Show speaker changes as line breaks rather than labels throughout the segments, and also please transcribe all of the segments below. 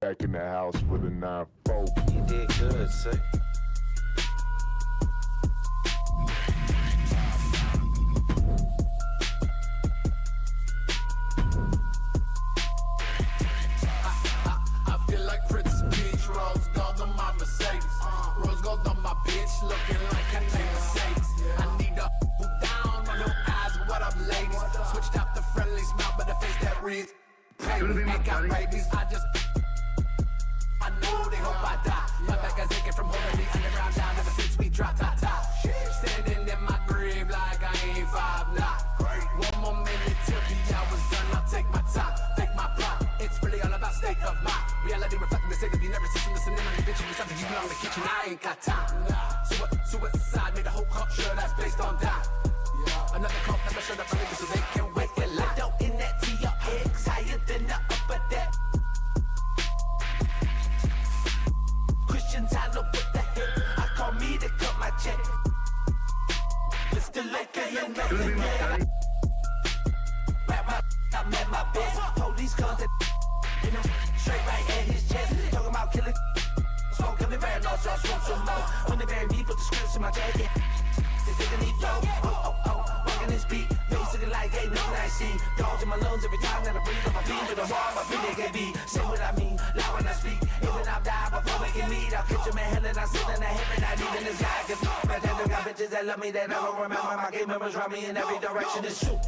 back in the house with a 9-4.
You did good, sir.
I feel like Princess Peach, rose gold on my Mercedes, rose gold on my bitch, looking like her name Mercedes. I need a who down on no eyes, what up ladies? Switched out the friendly smile, but the face that reads baby, ain't got rabies. I know they hope I die. My back is aching from holding the underground down ever since we dropped top. Standing in my grave like I ain't 5'9". One more minute till the hour's done, I'll take my time, take my pride. It's really all about state of mind. Reality reflecting the state of the nervous system. Listening on the bitch, you something you belong in the kitchen. I ain't got time. Suicide made a whole culture that's based on die. Another cult never shut up early so they can wait and lie. Window in that TRX, higher than the upper deck. Christian Tyler with the hit. I call me to cut my check. Mr. Lincoln, wrap my, I'm at my best. Police contact in him, straight right at his chest. Talking about killing, smoke him and very low, so I smoke some more. When they bury me, put the scripts in my jacket. They think I need flow, walking this beat. Basically like, hey, nothing I see. Dogs in my lungs every time that I breathe. On my feet to the wall, my feet can't be. Say what I mean, loud when I speak. Even I've died before we can meet. I'll catch him in hell and I sit in the heaven. Not even the sky. Cause my dad got bitches that love me that I don't remember. My game members run me in every direction. It's true.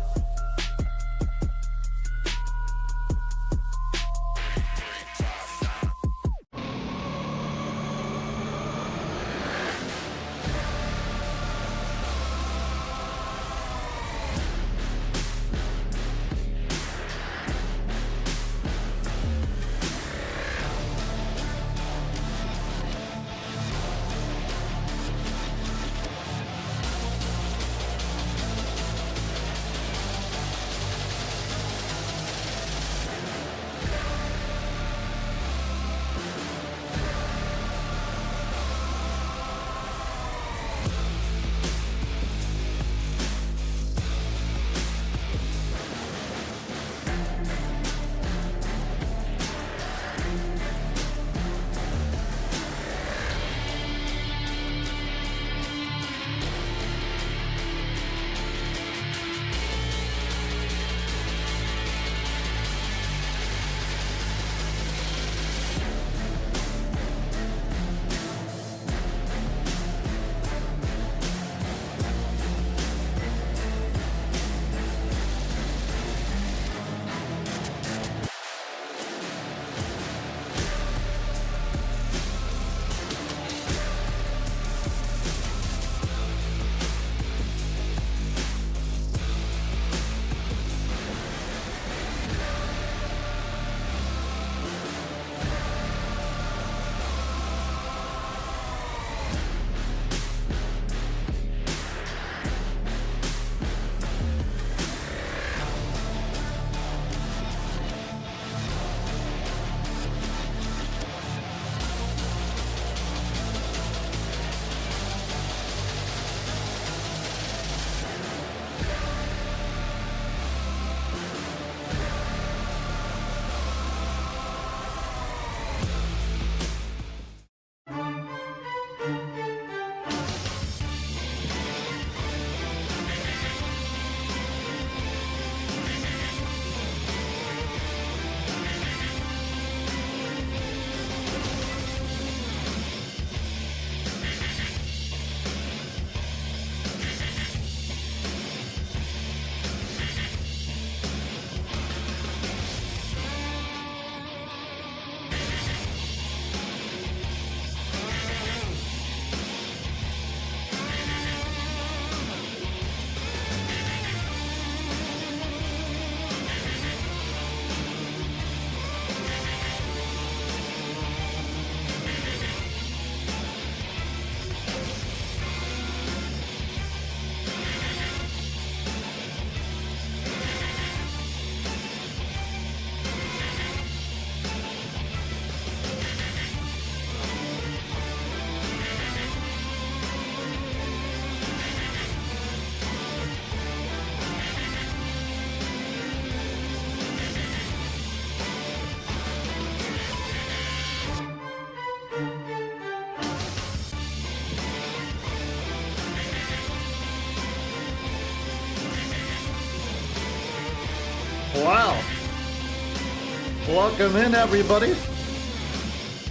Welcome in, everybody.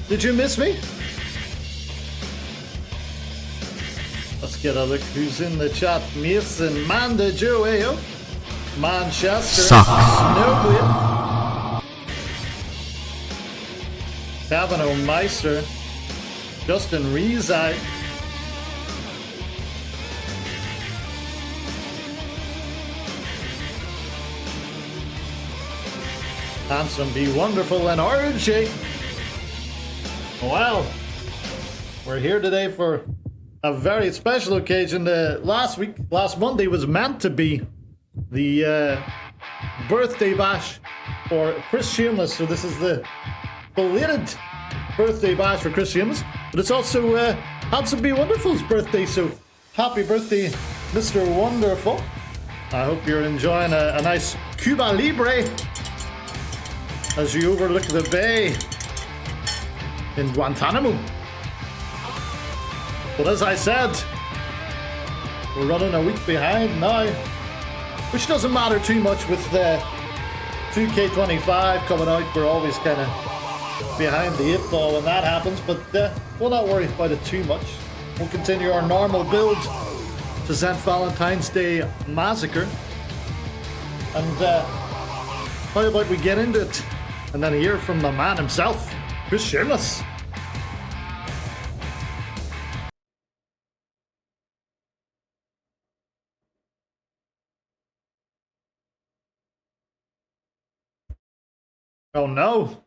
Did you miss me? Let's get a look who's in the chat. Mason Manda Joeo. Manchester.
Sucks.
Snowblade. Kavanaugh Meister. Justin Reeside. Handsome Be Wonderful and RJ. Well, we're here today for a very special occasion. Last Monday was meant to be the birthday bash for Chris Shameless. So this is the belated birthday bash for Chris Shameless. But it's also Handsome Be Wonderful's birthday. So happy birthday, Mr. Wonderful. I hope you're enjoying a nice Cuba Libre as you overlook the bay in Guantanamo. But as I said, we're running a week behind now, which doesn't matter too much with 2K25 coming out. We're always kind of behind the 8 ball when that happens, but we'll not worry about it too much. We'll continue our normal build to St. Valentine's Day Massacre. And how about we get into it and then hear from the man himself, Chris Shameless. Oh no.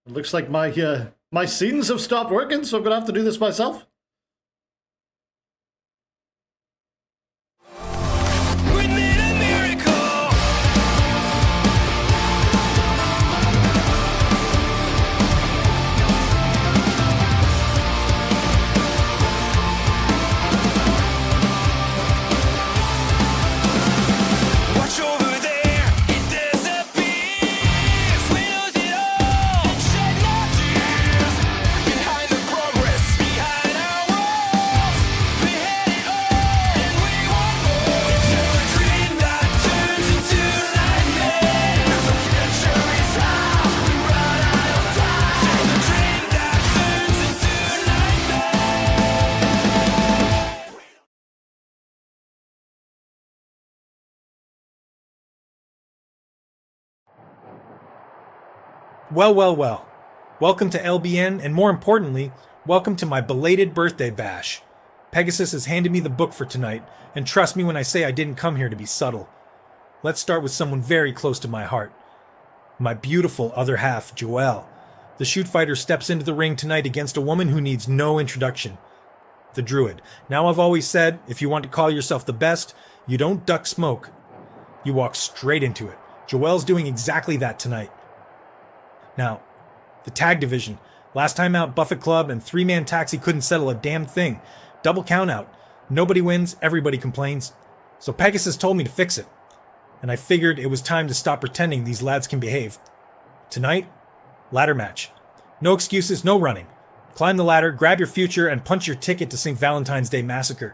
It looks like my scenes have stopped working, so I'm gonna have to do this myself.
Well. Welcome to LBN, and more importantly, welcome to my belated birthday bash. Pegasus has handed me the book for tonight, and trust me when I say I didn't come here to be subtle. Let's start with someone very close to my heart. My beautiful other half, Joelle. The shoot fighter steps into the ring tonight against a woman who needs no introduction. The Druid. Now I've always said, if you want to call yourself the best, you don't duck smoke. You walk straight into it. Joelle's doing exactly that tonight. Now, the tag division. Last time out, Buffett Club and 3-man Taxi couldn't settle a damn thing. Double count out. Nobody wins, everybody complains. So Pegasus told me to fix it. And I figured it was time to stop pretending these lads can behave. Tonight, ladder match. No excuses, no running. Climb the ladder, grab your future, and punch your ticket to St. Valentine's Day Massacre.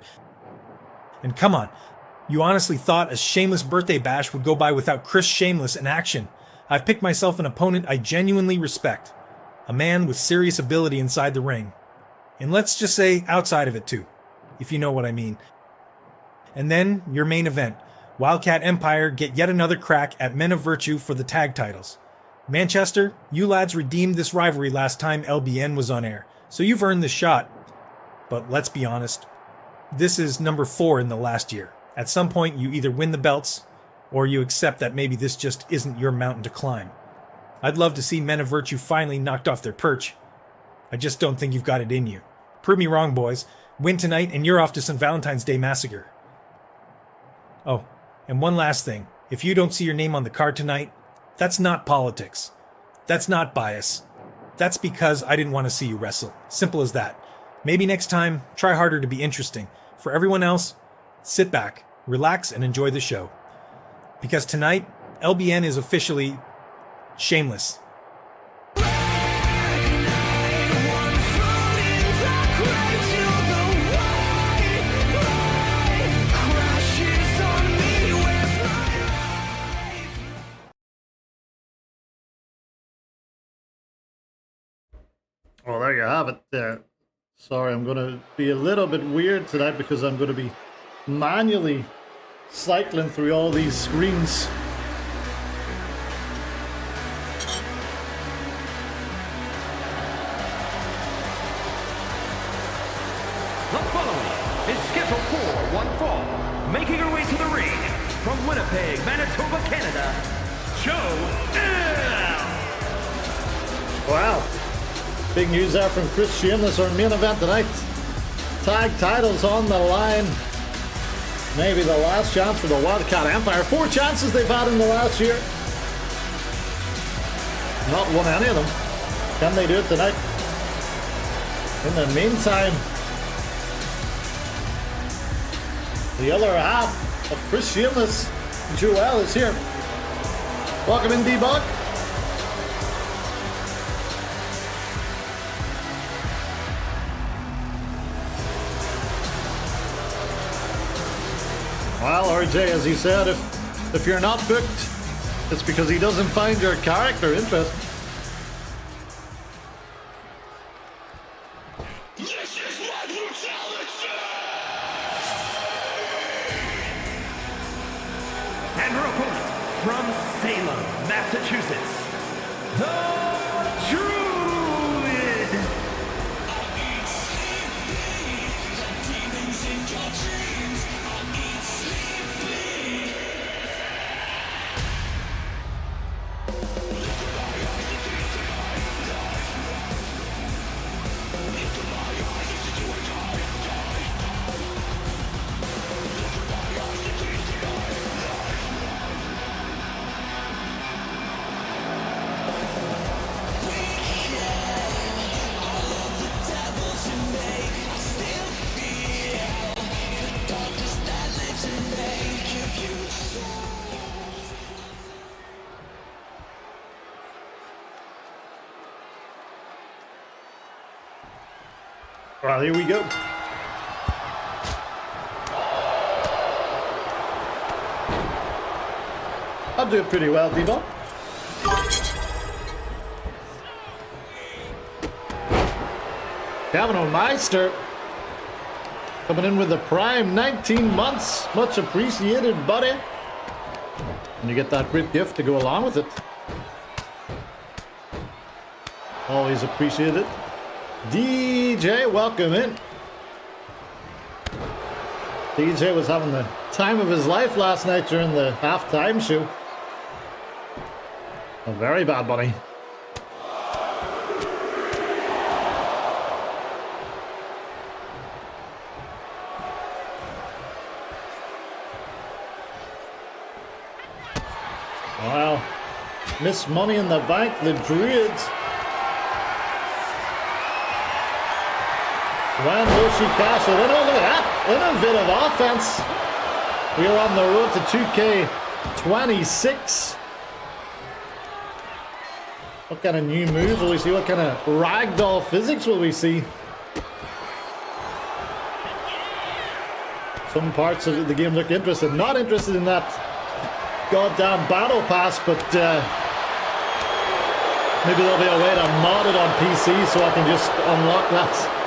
And come on, you honestly thought a Shameless birthday bash would go by without Chris Shameless in action? I've picked myself an opponent I genuinely respect. A man with serious ability inside the ring. And let's just say outside of it too, if you know what I mean. And then, your main event. Wildcat Empire get yet another crack at Men of Virtue for the tag titles. Manchester, you lads redeemed this rivalry last time LBN was on air, so you've earned this shot. But let's be honest, this is number 4 in the last year. At some point, you either win the belts, or you accept that maybe this just isn't your mountain to climb. I'd love to see Men of Virtue finally knocked off their perch. I just don't think you've got it in you. Prove me wrong, boys. Win tonight and you're off to St. Valentine's Day Massacre. Oh, and one last thing. If you don't see your name on the card tonight, that's not politics. That's not bias. That's because I didn't want to see you wrestle. Simple as that. Maybe next time, try harder to be interesting. For everyone else, sit back, relax, and enjoy the show. Because tonight, LBN is officially shameless.
Well, there you have it. Sorry, I'm going to be a little bit weird tonight because I'm going to be manually cycling through all these screens.
The following is scheduled for one fall, making her way to the ring from Winnipeg, Manitoba, Canada, Joel.
Wow. Big news there from Chris Shameless, our main event tonight. Tag titles on the line. Maybe the last chance for the Wildcat Empire. 4 chances they've had in the last year. Not won any of them. Can they do it tonight? In the meantime, the other half of Chris Shameless, Joel, is here. Welcome in, D-Bug. Well, RJ, as he said, if you're not booked, it's because he doesn't find your character interesting.
And her opponent from Salem, Massachusetts, the Druid.
Well, here we go. I'm doing pretty well, D-Bot. Kevin Meister coming in with the prime 19 months. Much appreciated, buddy. And you get that great gift to go along with it. Always appreciated. DJ, welcome in. DJ was having the time of his life last night during the halftime show. A very bad bunny. Wow. Miss Money in the Bank, the Druids. When will she cash it in? Oh, look at that. Innovative offense. We are on the road to 2K26. What kind of new moves will we see? What kind of ragdoll physics will we see? Some parts of the game look interesting. Not interested in that goddamn battle pass, but maybe there'll be a way to mod it on PC so I can just unlock that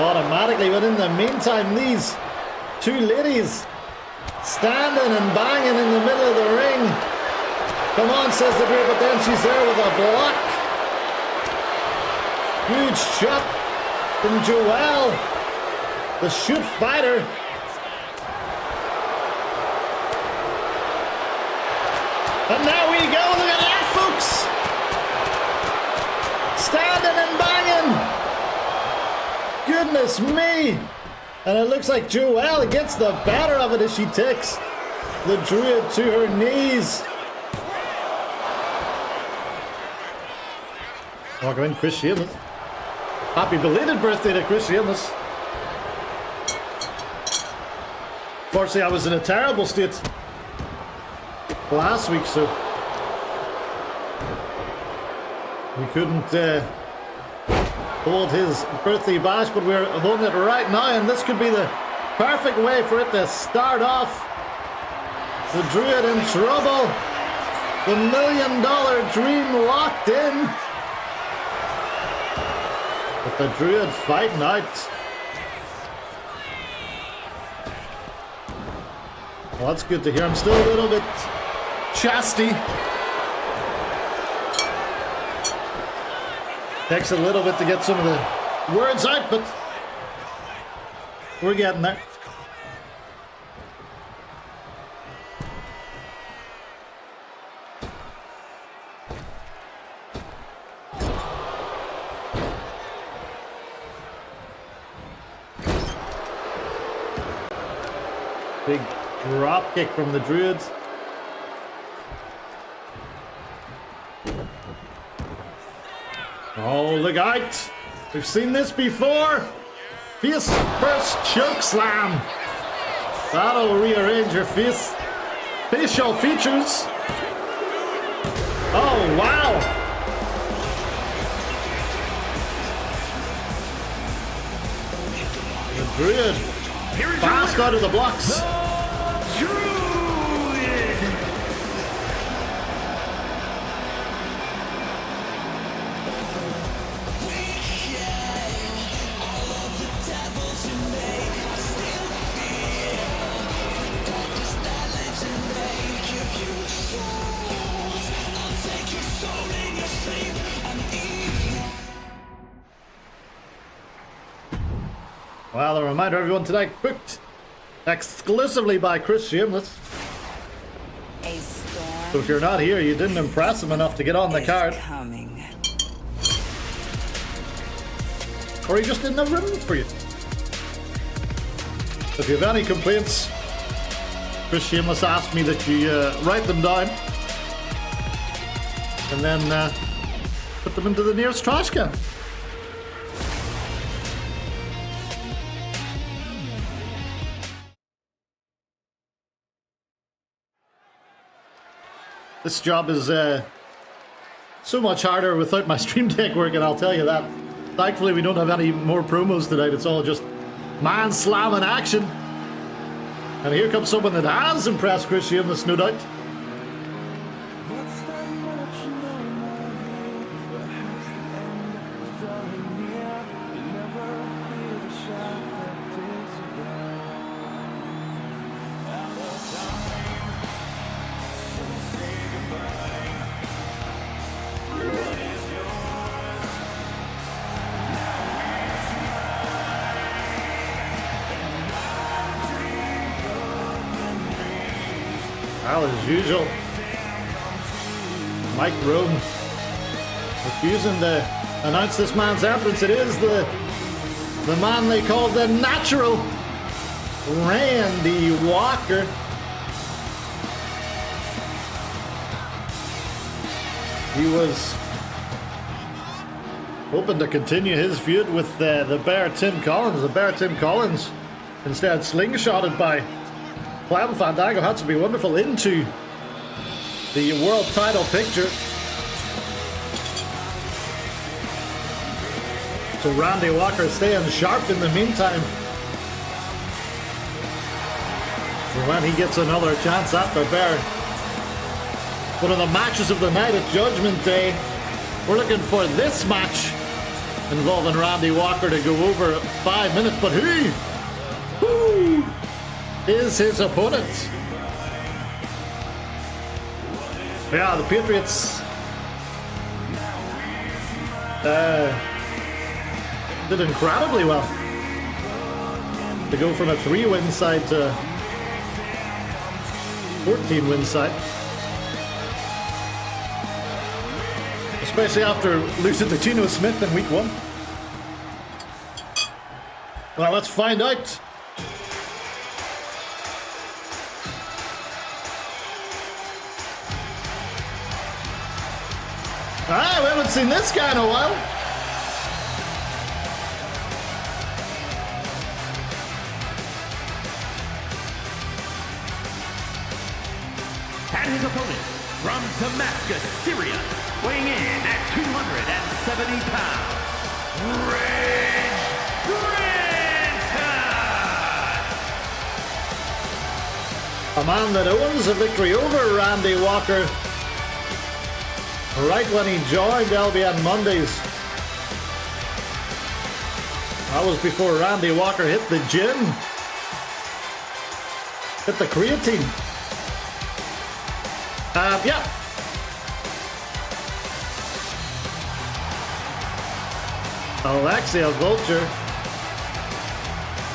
automatically. But in the meantime, these two ladies standing and banging in the middle of the ring. Come on, says the Druid, but then she's there with a block. Huge shot from Joelle, the shoot fighter. And now we go. Look at that, folks. Standing and banging. Goodness me. And it looks like Joelle gets the better of it as she takes the Druid to her knees. Welcome in, Chris Shameless. Happy belated birthday to Chris Shameless. Fortunately, I was in a terrible state last week, so we couldn't hold his birthday bash, but we're holding it right now, and this could be the perfect way for it to start off. The Druid in trouble. The $1 million dream locked in. The Druid fighting out. Well, that's good to hear. I'm still a little bit chesty. Takes a little bit to get some of the words out, but we're getting there. Big drop kick from the Druids. Oh, look out! We've seen this before! Face first choke slam! That'll rearrange your facial features. Oh, wow! The Druid fast out of the blocks. Well, a reminder everyone tonight, booked exclusively by Chris Shameless. So if you're not here, you didn't impress him enough to get on the card.
Coming.
Or he just didn't have room for you. If you have any complaints, Chris Shameless asked me that you write them down and then put them into the nearest trash can. This job is so much harder without my stream deck working, I'll tell you that. Thankfully, we don't have any more promos tonight. It's all just man slamming action. And here comes someone that has impressed Chris Shameless, no doubt. Well, as usual, Mike Rome refusing to announce this man's entrance. It is the man they call the Natural, Randy Walker. He was hoping to continue his feud with the Bear Tim Collins. The Bear Tim Collins instead slingshotted by Clem Fandango. Had to be wonderful into the world title picture. So Randy Walker staying sharp in the meantime. For when he gets another chance at the Bear. One of the matches of the night at Judgment Day. We're looking for this match involving Randy Walker to go over 5 minutes, but who is his opponent? Yeah, the Patriots did incredibly well to go from a 3-win side to 14-win side. Especially after losing to Geno Smith in week 1. Well, let's find out. We haven't seen this guy in a while.
And his opponent from Damascus, Syria, weighing in at 270 pounds, Ridge Granton!
A man that owns a victory over Randy Walker right when he joined LBN Mondays. That was before Randy Walker hit the gym. Hit the creatine. Yeah. Alexia Vulture.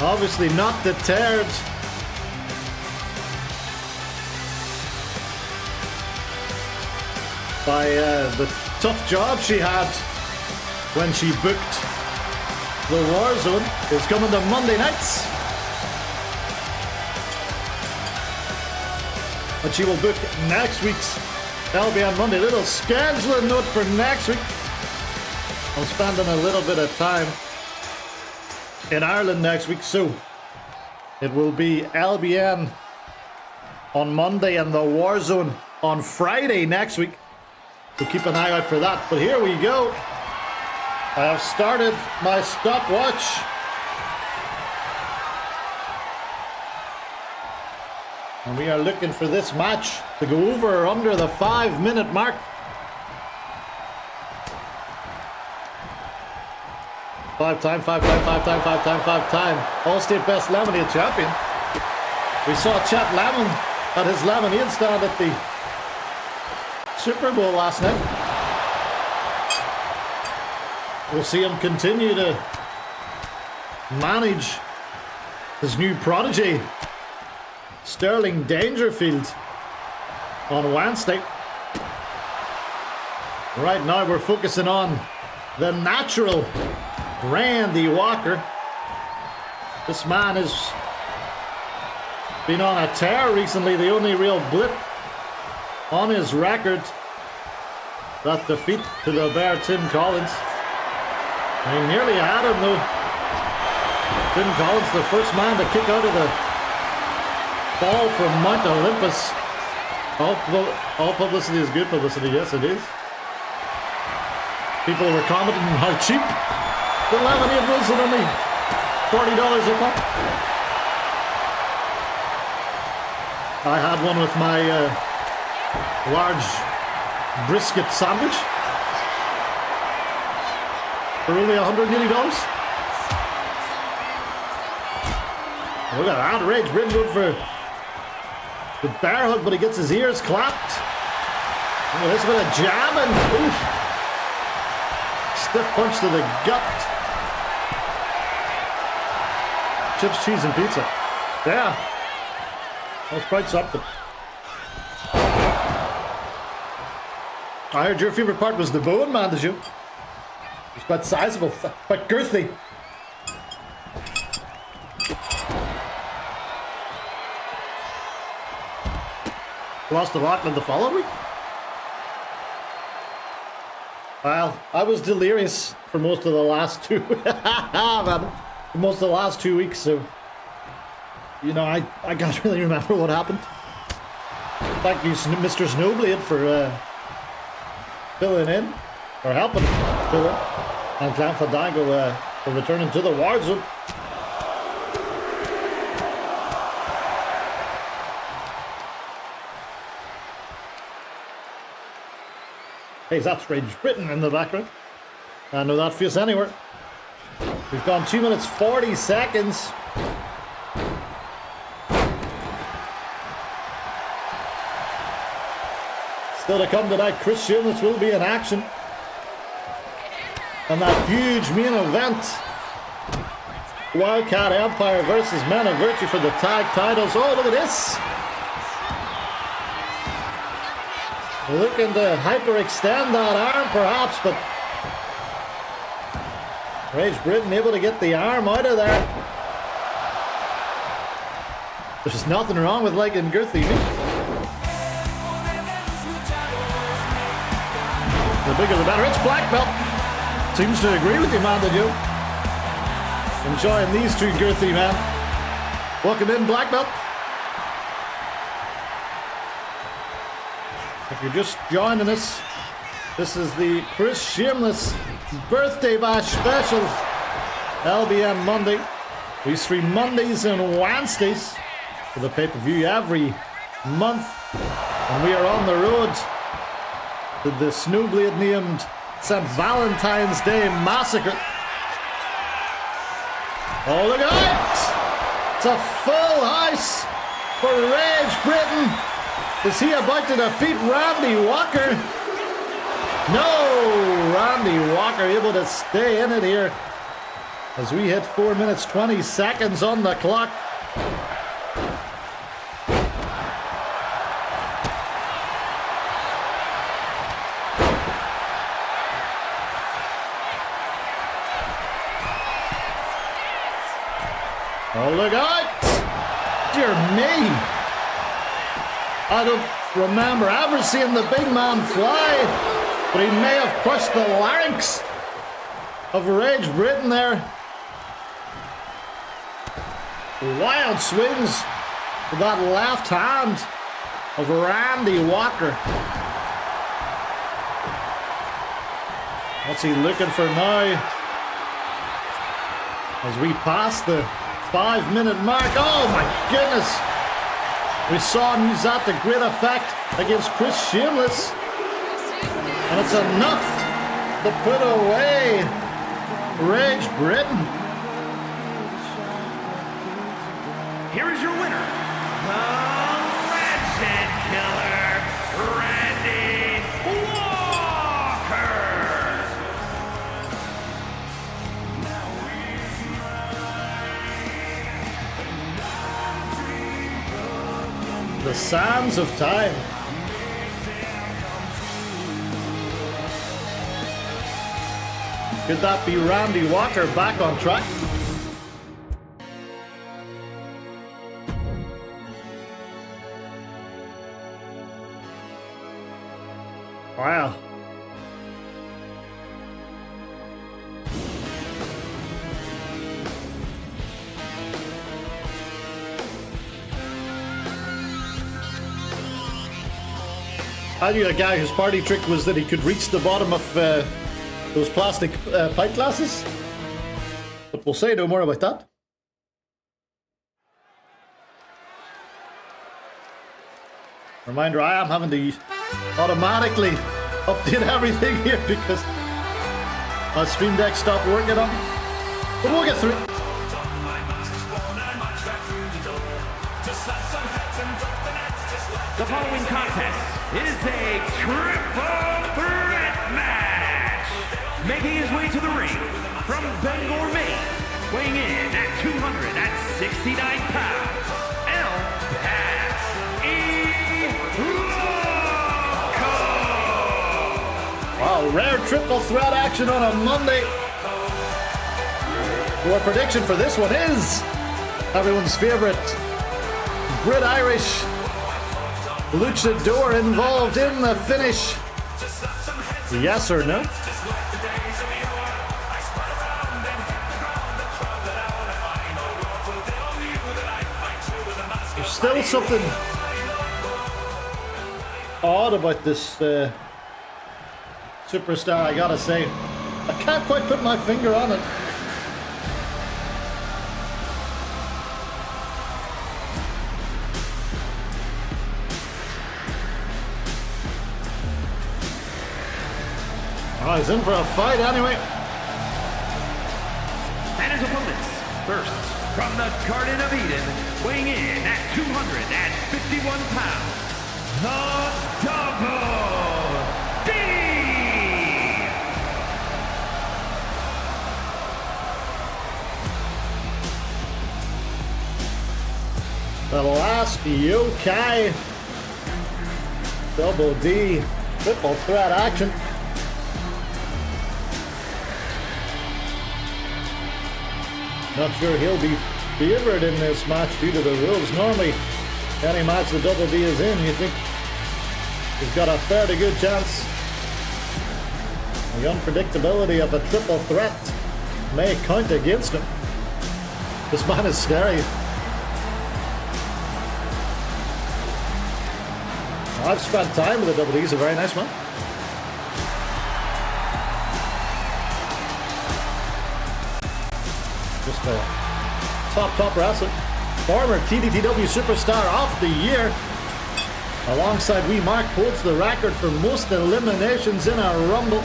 Obviously not deterred by the tough job she had when she booked the Warzone. Is coming to Monday nights. And she will book next week's LBN Monday. Little scheduling note for next week. I'm spending a little bit of time in Ireland next week, so it will be LBN on Monday and the Warzone on Friday next week. So keep an eye out for that. But here we go. I have started my stopwatch. And we are looking for this match to go over or under the 5-minute mark. Five time. All-state best lemonade champion. We saw Chet Lemon at his lemonade stand at the Super Bowl last night. We'll see him continue to manage his new prodigy, Sterling Dangerfield, on Wednesday. Right now we're focusing on the natural Randy Walker. This man has been on a tear recently. The only real blip on his record, that defeat to the Bear Tim Collins. He nearly had him though. Tim Collins, the first man to kick out of the ball from Mount Olympus. All publicity is good publicity. Yes, it is. People were commenting how cheap the lemonade was at only $40 a pop. I had one with my large brisket sandwich for only $180. Look at that, Rage Britain going for the bear hug, but he gets his ears clapped. Oh, this bit of jamming. Oof. Stiff punch to the gut. Chips, cheese, and pizza. Yeah. That was quite something. I heard your favorite part was the bone, man, did you? It was quite sizable, quite girthy. Lost to Auckland the following week? Well, I was delirious for most of the last two man, for most of the last 2 weeks, so you know, I can't really remember what happened. Thank you, Mr. Snowblade, for filling in, or helping fill in, and Clan Fandango for returning to the Warzone. Hey, that's Rage Britain in the background. I know that face anywhere. We've gone 2 minutes 40 seconds. Still to come tonight, Chris Shameless will be in action. And that huge main event, Wildcat Empire versus Men of Virtue for the tag titles. Oh, look at this. Looking to hyperextend that arm perhaps, but Rage Britain able to get the arm out of there. There's nothing wrong with liking girthy meat. The bigger the better. It's black belt. Seems to agree with you, man, did you? Enjoying these two girthy men. Welcome in, black belt. If you're just joining us, this is the Chris Shameless Birthday Bash Special, LBN Monday. We stream Mondays and Wednesdays for the pay-per-view every month. And we are on the road to the Snowblade named St. Valentine's Day Massacre. Oh, look out! It's a full house for Rage Britain. Is he about to defeat Randy Walker? No! Randy Walker able to stay in it here as we hit 4 minutes 20 seconds on the clock. Oh, look out! Dear me! I don't remember ever seeing the big man fly, but he may have crushed the larynx of Rage Britain there. Wild swings with that left hand of Randy Walker. What's he looking for now? As we pass the 5-minute mark. Oh my goodness! We saw him use that to great effect against Chris Shameless. And it's enough to put away Rage Britain.
Here is your winner, the Legend Killer, Randy Walker.
The sands of time. Could that be Randy Walker back on track? Wow. I knew a guy whose party trick was that he could reach the bottom of those plastic pint glasses. But we'll say no more about that. Reminder, I am having to automatically update everything here because my Stream Deck stopped working on me. But we'll get through it.
The following contest is a triple threat match. Making his way to the ring from Bangor, Maine, weighing in at 269 pounds,
Wow, rare triple threat action on a Monday. Our prediction for this one is everyone's favorite Brit-Irish luchador involved in the finish. Yes or no? There's still something odd about this superstar, I gotta say. I can't quite put my finger on it. Oh, he's in for a fight anyway.
And his opponents, first from the Garden of Eden, weighing in at 251 pounds, the Double D!
The last yokai. Double D. Triple threat action. Not sure he'll be favored in this match due to the rules. Normally, any match the Double D is in, you think he's got a fairly good chance. The unpredictability of a triple threat may count against him. This man is scary. I've spent time with the Double D. He's a very nice man. Just a top wrestler. Former TDTW Superstar of the Year. Alongside Wee Mark, holds the record for most eliminations in a Rumble.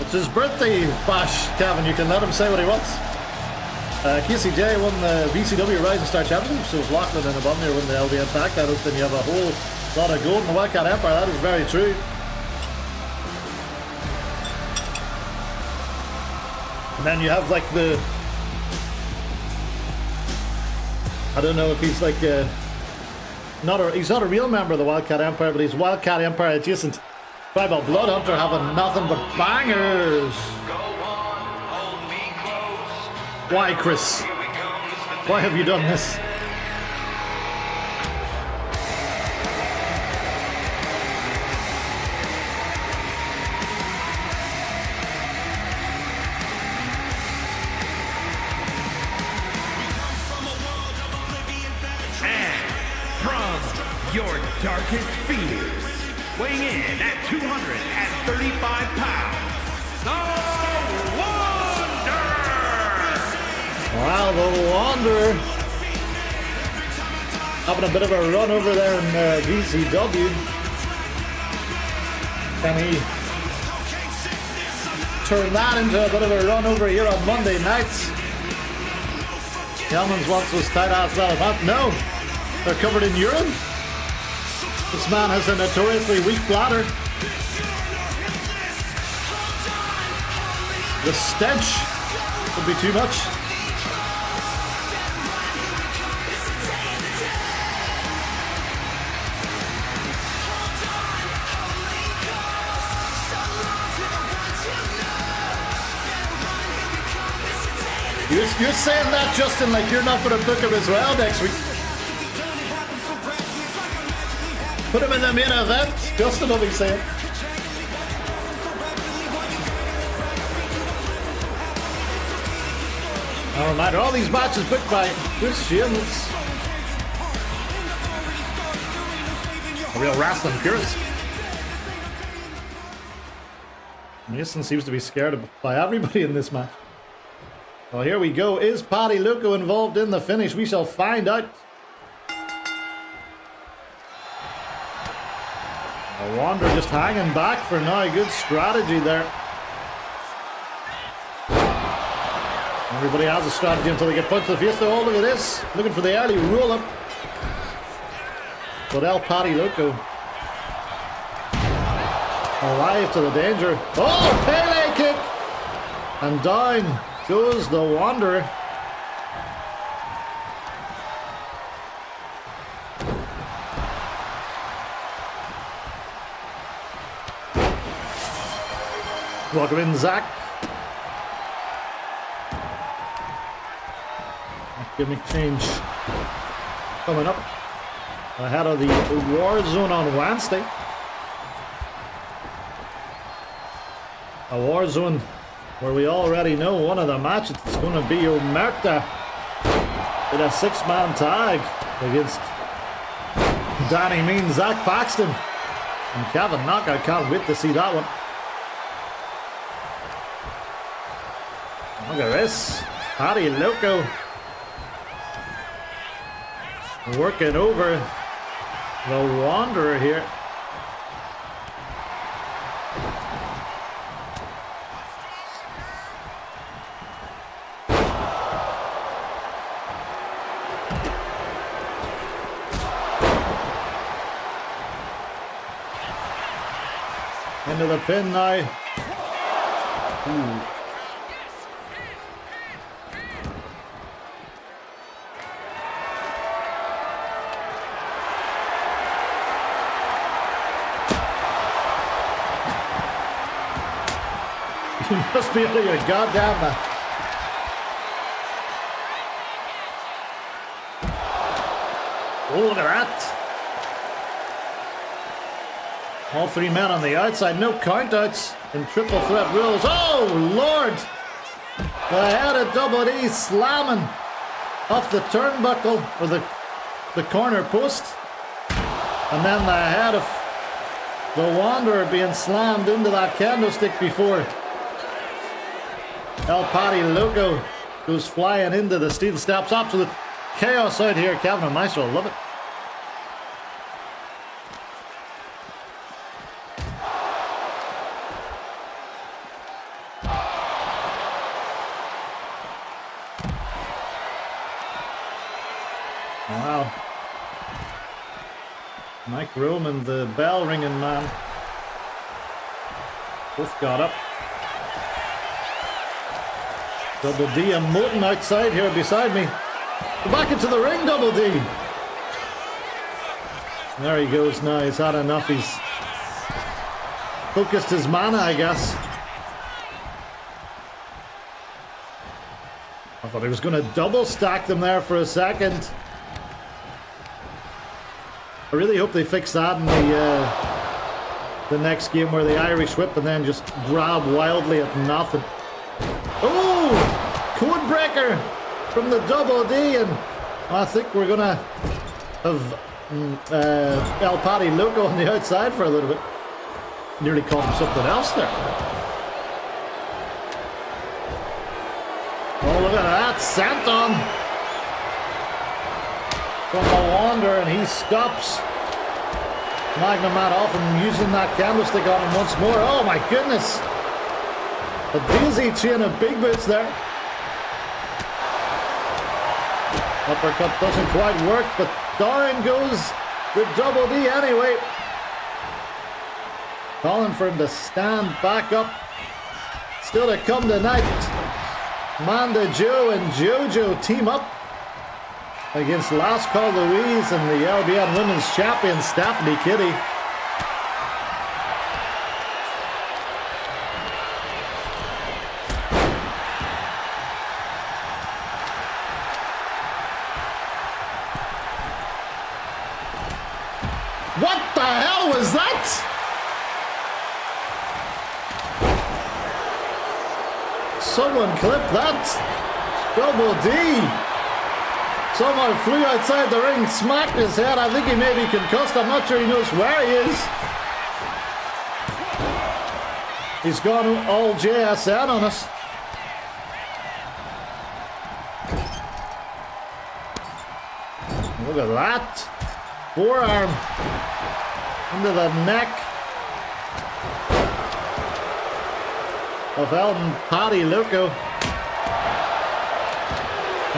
It's his birthday bash, Kevin. You can let him say what he wants. KCJ won the VCW Rising Star Championship, so if Lachlan and Abundir win the LBN tag titles, then you have a whole lot of gold in the Wildcat Empire. That is very true. And then you have like the... I don't know if he's like he's not a real member of the Wildcat Empire, but he's Wildcat Empire adjacent. Tribal Blood Hunter having nothing but bangers. Why, Chris? Why have you done this?
Your darkest fears. Weighing in at 235 pounds, the Wanderer!
Wow, the Wanderer having a bit of a run over there in VCW. Can he turn that into a bit of a run over here on Monday nights? Hellman's wants those tight ass elephant. No, they're covered in urine. This man has a notoriously weak bladder. The stench would be too much. You're saying that, Justin, like you're not going to book him as well next week. Put him in the main event. Justin will be saying. No matter, all these matches booked by Shameless. A real wrestling purist. Mason seems to be scared by everybody in this match. Well, here we go. Is Paddy Luco involved in the finish? We shall find out. The Wanderer just hanging back for now. Good strategy there. Everybody has a strategy until they get punched in the face. Oh, look at this. Looking for the early roll-up. But El Paddy Luco alive to the danger. Oh, Pele kick! And down goes the Wanderer. Welcome in, Zach. Gimmick change coming up ahead of the War Zone on Wednesday. A War Zone where we already know one of the matches is going to be Omerta in a 6-man tag against Danny Mean, Zach Paxton, and Kevin Knock. I can't wait to see that one. Look at this. Paddy Luco working over the Wanderer here. Into the pin now. Ooh. You must be out of your goddamn mind. Oh, look at that. All three men on the outside, no countouts in triple threat rules. Oh, Lord! The head of Double E slamming off the turnbuckle, or the corner post. And then the head of the Wanderer being slammed into that candlestick before El Paddy Luco goes flying into the steel steps. Absolute chaos out here. Kevin and Maestro love it. Wow. Mike Roman, the bell ringing man. Both got up. Double D and Moten outside here beside me. Back into the ring, Double D. There he goes now. He's had enough. He's focused his mana, I guess. I thought he was going to double stack them there for a second. I really hope they fix that in the next game where the Irish whip and then just grab wildly at nothing. Oh! Code breaker from the Double D, and I think we're going to have El Paddy Loco on the outside for a little bit. Nearly called him something else there. Oh, look at that. Santon from the Wanderer, and he stops Magnum Matt off and using that candlestick on him once more. Oh my goodness. A daisy chain of big boots there. Uppercut doesn't quite work, but down goes the Double D anyway. Calling for him to stand back up. Still to come tonight. Manda Joe and JoJo team up against Last Call Louise and the LBN Women's Champion Stephanie Kitty. What the hell was that? Someone clipped that. Double D. Someone flew outside the ring, smacked his head. I think he may be concussed. I'm not sure he knows where he is. He's gone all JSN on us. Look at that. Forearm into the neck of Elton Paddy Loco.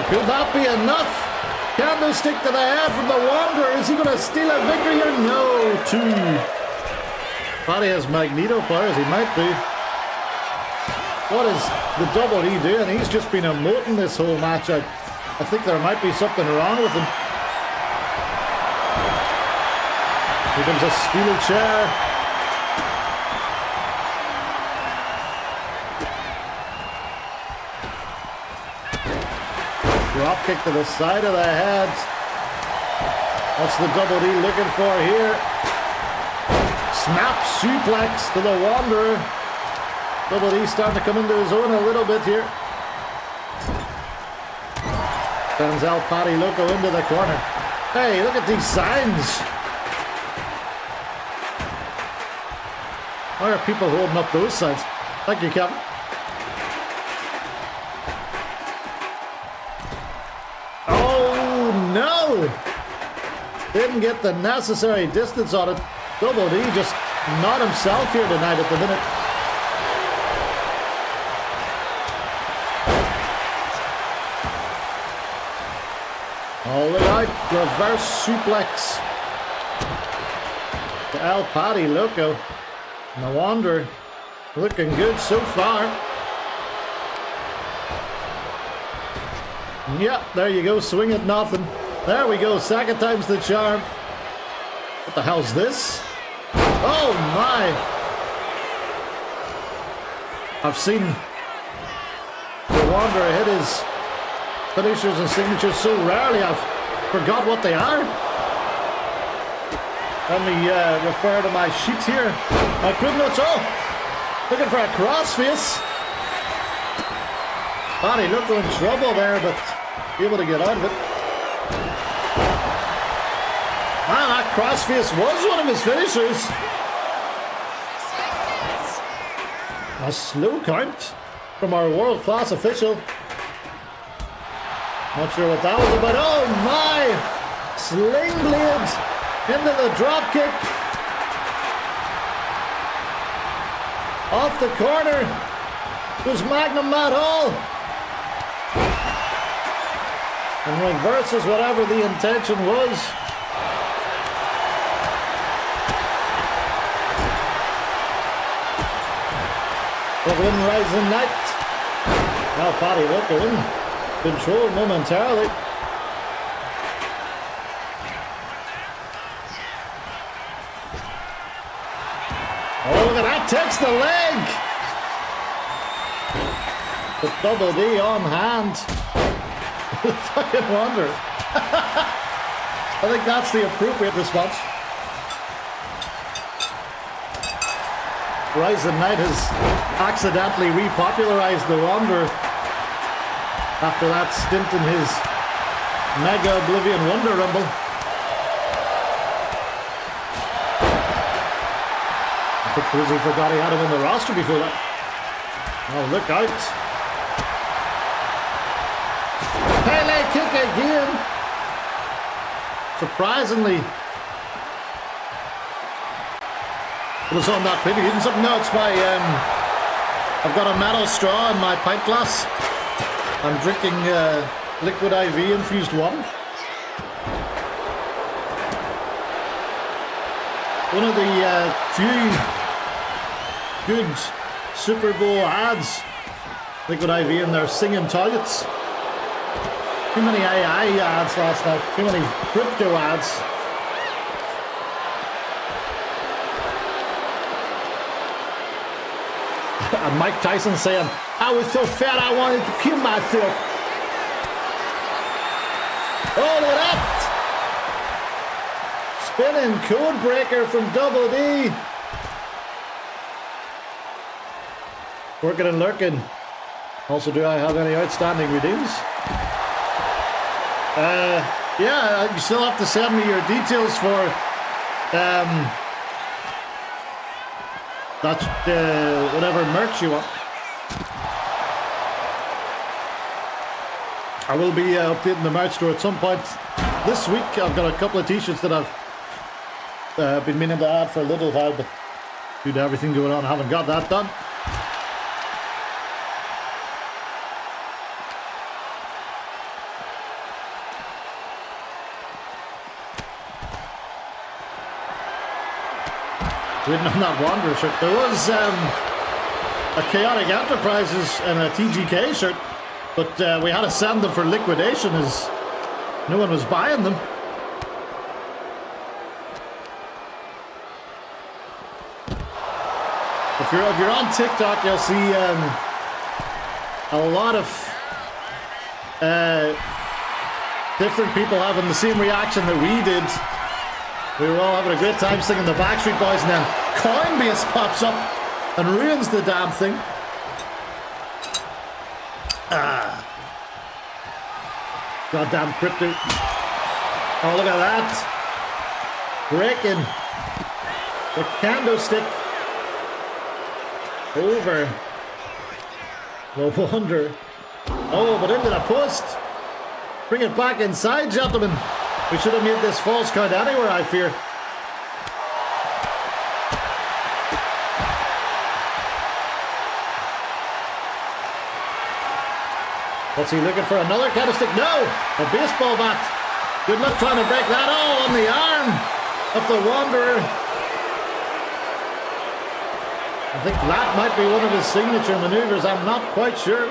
Could that be enough? Candlestick to the head from the Wanderer. Is he going to steal a victory here? No, two. Paddy has Magneto powers. He might do. What is the Double D doing? He's just been emoting this whole match. I think there might be something wrong with him. Here comes a steel chair. Drop kick to the side of the head. What's the Double D looking for here? Snap suplex to the Wanderer. Double D starting to come into his own a little bit here. Sends El Paddy Loco into the corner. Hey, look at these signs. Why are people holding up those signs? Thank you, Kevin. Oh, no! Didn't get the necessary distance on it. Double D just not himself here tonight at the minute. Oh, look out. Reverse suplex to El Paddy Loco. And the Wanderer looking good so far. Yep, there you go. Swing at nothing. There we go. Second time's the charm. What the hell's this? Oh my! I've seen the Wanderer hit his finishers and signatures so rarely I've forgot what they are. Let me refer to my sheets here. My crib notes. Oh, looking for a crossface. Paddy Loco in trouble there, but able to get out of it. Man, that crossface was one of his finishers. A slow count from our world-class official. Not sure what that was about. Oh my! Sling blade into the drop kick. Off the corner was Magnum Matt Hall. and reverses whatever the intention was. Dublin Rising Knight. Now Paddy look at him. Controlled momentarily. Oh, look at that. Takes the leg. With Double D on hand. Fucking wonder. I think that's the appropriate response. Rising Knight has accidentally repopularized the Wanderer after that stint in his Mega Oblivion Wonder Rumble. I think Frizzy forgot he had him in the roster before that. Oh, look out. Pele kick again. Surprisingly. It was on that preview. Didn't something? No, it's my. I've got a metal straw in my pint glass. I'm drinking liquid IV infused water. One of the few good Super Bowl ads. Liquid IV in their singing toilets. Too many AI ads last night. Too many crypto ads. And Mike Tyson saying, I was so fat I wanted to kill myself. Oh, look at that! Spinning code breaker from Double D. Working and lurking. Also, do I have any outstanding redeems? Yeah, you still have to send me your details for that's whatever merch you want. I will be updating the merch store at some point this week. I've got a couple of t-shirts that I've been meaning to add for a little while, but due to everything going on, I haven't got that done. Waiting on that Wanderer shirt. There was a Chaotic Enterprises and a TGK shirt, but we had to send them for liquidation as no one was buying them. If you're on TikTok, you'll see a lot of different people having the same reaction that we did. We were all having a great time singing the Backstreet Boys, and then Coinbase pops up and ruins the damn thing. Goddamn crypto. Oh, look at that. Breaking the candlestick over the Wanderer. Oh, but into the post. Bring it back inside, gentlemen. We should have made this false count anywhere, I fear. What's he looking for? Another candlestick? No! A baseball bat. Good luck trying to break that. Oh, on the arm of the Wanderer. I think that might be one of his signature maneuvers. I'm not quite sure.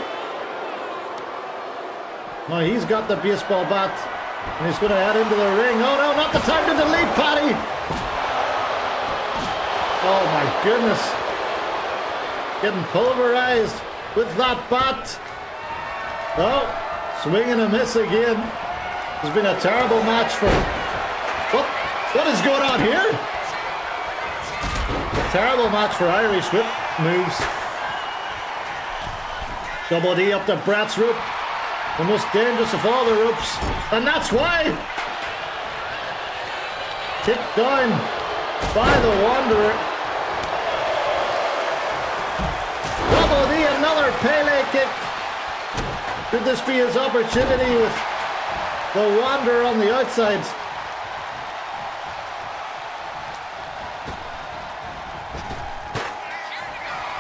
No, he's got the baseball bat. And he's going to head into the ring. Oh no, not the time to delete, Paddy! Oh my goodness. Getting pulverized with that bat. Oh, swing and a miss again. It's been a terrible match for... What is going on here? A terrible match for Irish whip moves. Double D up to Brett's rope. The most dangerous of all the ropes. And that's why. Kicked down by the Wanderer. Double D, another Pele kick. Could this be his opportunity with the Wanderer on the outside?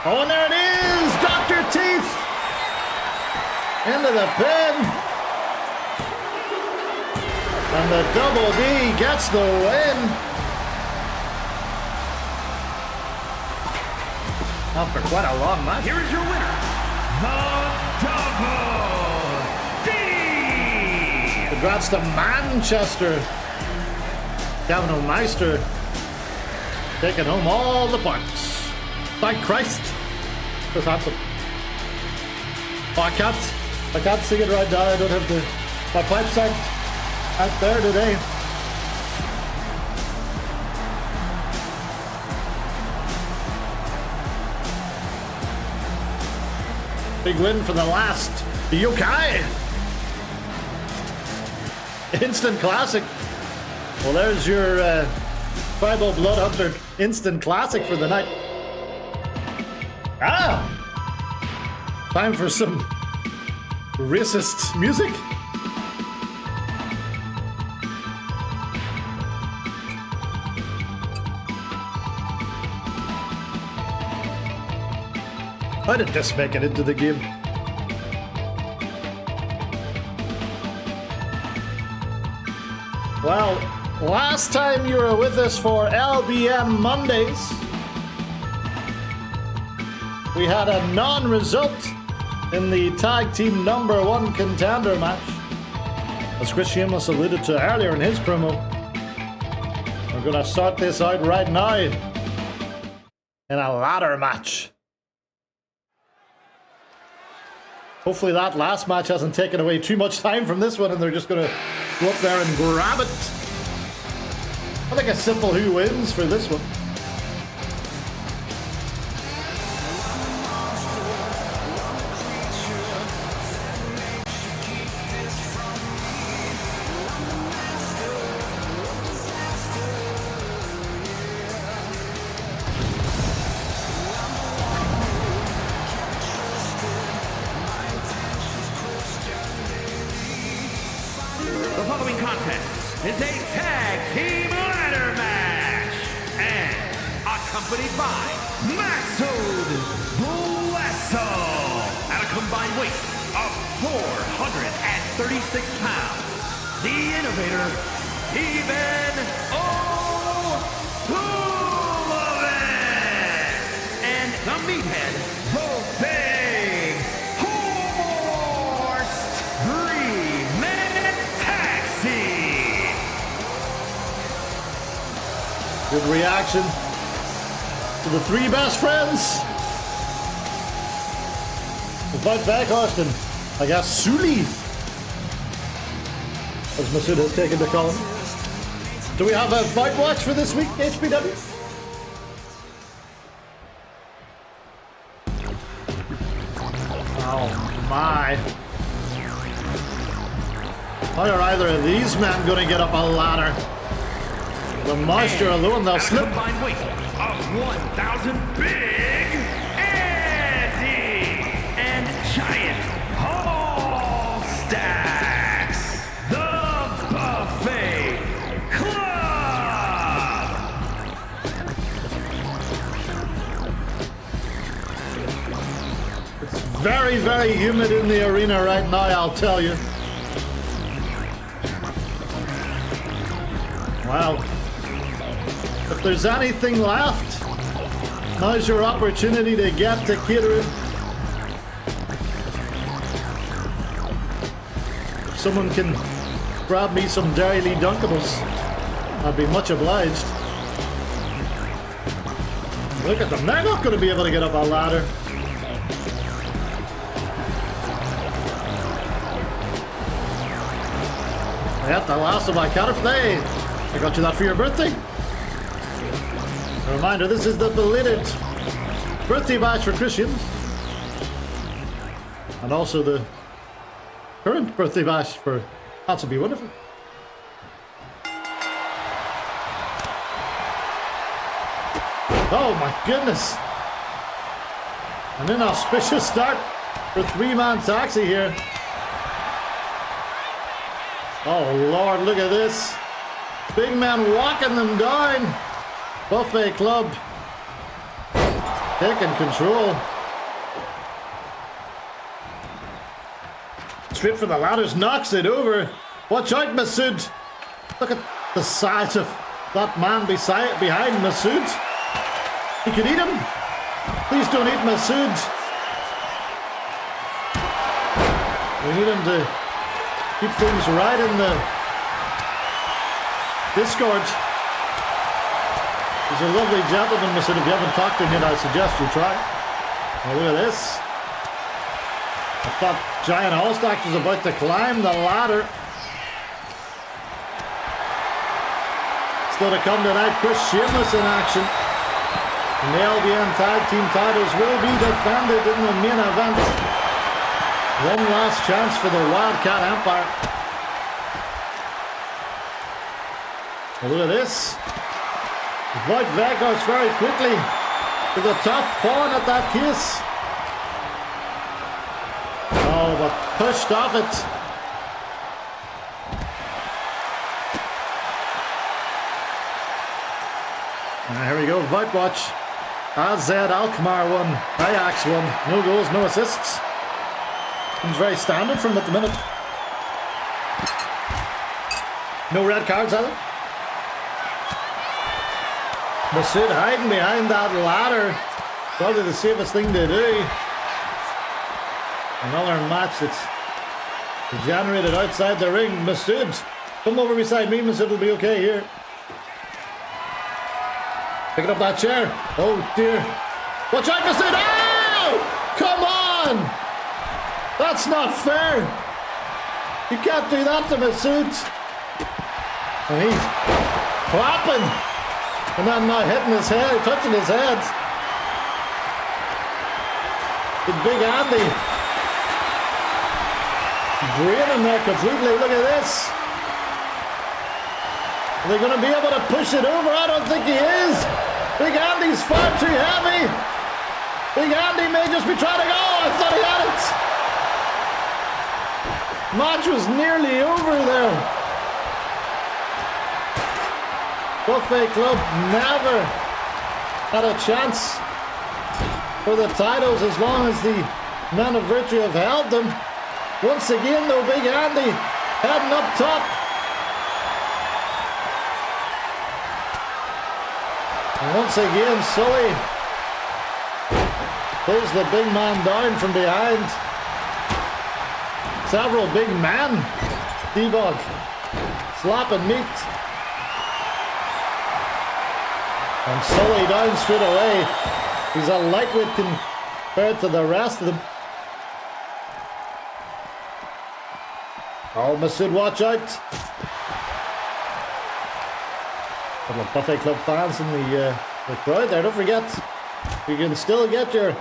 Oh, and there it is! Dr. Teeth! Into the pin. And the double D gets the win. After quite a long match.
Here is your winner, the Double D!
Congrats to Manchester. Gavin O'Meister taking home all the points. Thank Christ. That's handsome. Oh, I can't sing it right now. I don't have my pipes aren't out there today. Big win for the last Yokai. Instant classic. Well, there's your Tribal Blood Hunter instant classic for the night. Time for some racist music. How did this make it into the game? Well, last time you were with us for LBN Mondays, we had a non-result in the tag team #1 contender match. As Chris Shameless alluded to earlier in his promo, we're going to start this out right now in a ladder match. Hopefully that last match hasn't taken away too much time from this one and they're just going to go up there and grab it. I think a simple who wins for this one.
The following contest is a tag team ladder match and accompanied by Masood Bledsoe at a combined weight of 436 pounds. The innovator, Even O'Sullivan, and the meathead, the Big Horse. 3-man taxi.
Good reaction to the three best friends. Without back Austin, I guess Sully, as Masood has taken to call him. Do we have a fight watch for this week, HBW? Oh my. How are either of these men going to get up a ladder? The moisture alone, they'll slip.
Combined weight of 1,000 Big Andy and Giant Hall Stacks. The Buffet Club.
It's very, very humid in the arena right now, I'll tell you. Wow. If there's anything left, now's your opportunity to get to catering. If someone can grab me some Dairy Lee Dunkables, I'd be much obliged. Look at them, they're not going to be able to get up a ladder. Yep, the last of my counterplay. I got you that for your birthday. A reminder, this is the belated birthday bash for Christians. And also the current birthday bash for That's Would Be Wonderful. Oh my goodness. An inauspicious start for three-man taxi here. Oh Lord, look at this. Big man walking them down. Buffet Club taking control. Straight for the ladders, knocks it over. Watch out, Masood. Look at the size of that man behind Masood. He could eat him. Please don't eat Masood. We need him to keep things right in the Discord. He's a lovely gentleman, Masood. If you haven't talked to him yet, I suggest you try. Now look at this. I thought Giant Allstack was about to climb the ladder. Still to come tonight, Chris Shameless in action. And the LBN Tag Team titles will be defended in the main event. One last chance for the Wildcat Empire. Well, look at this. Voigt Vegas very quickly to the top pawn at that kiss. Oh, but pushed off it. Here we go, Voigt watch. AZ Alkmaar won, Ajax won. No goals, no assists. Seems very standard from him at the minute. No red cards either. Masood hiding behind that ladder. Probably the safest thing to do. Another match that's generated outside the ring. Masood, come over beside me. Masood will be okay here. Picking up that chair. Oh dear. Watch out, Masood. Oh! Come on! That's not fair. You can't do that to Masood. And he's clapping. And then not hitting his head, touching his head. The big Andy. Draining there completely. Look at this. Are they going to be able to push it over? I don't think he is. Big Andy's far too heavy. Big Andy may just be trying to go. I thought he had it. Match was nearly over there. Buffet Club never had a chance for the titles as long as the Men of Virtue have held them. Once again though, Big Andy heading up top. And once again, Sully pulls the big man down from behind. Several big men. D-Bog slapping meat. And Sully down straight away. He's a lightweight compared to the rest of them. Oh, Masood, watch out. Couple of Buffet Club fans in the crowd there. Don't forget, you can still get your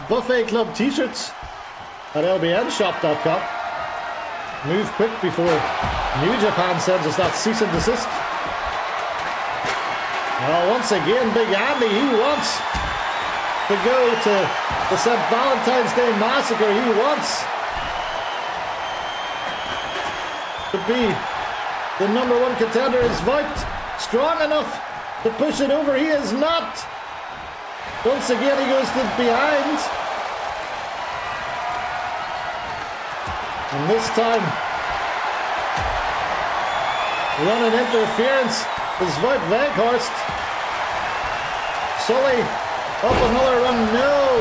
Buffet Club t-shirts at lbnshop.com. Move quick before New Japan sends us that cease and desist. Well, once again, Big Andy, he wants to go to the St. Valentine's Day Massacre. He wants to be the #1 contender. Is Voigt strong enough to push it over? He is not. Once again, he goes to behind. And this time, running interference is Voigt Veghorst. Sully up another run. No.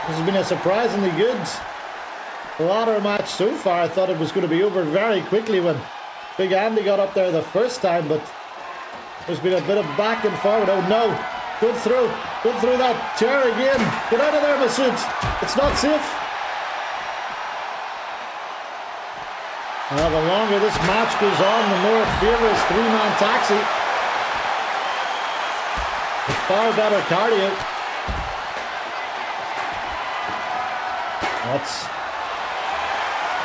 This has been a surprisingly good ladder match so far. I thought it was going to be over very quickly when Big Andy got up there the first time, but there's been a bit of back and forward. Oh no, go through that chair again. Get out of there, Masood. It's not safe. Well, the longer this match goes on, the more it favors three-man taxi. With far better cardio.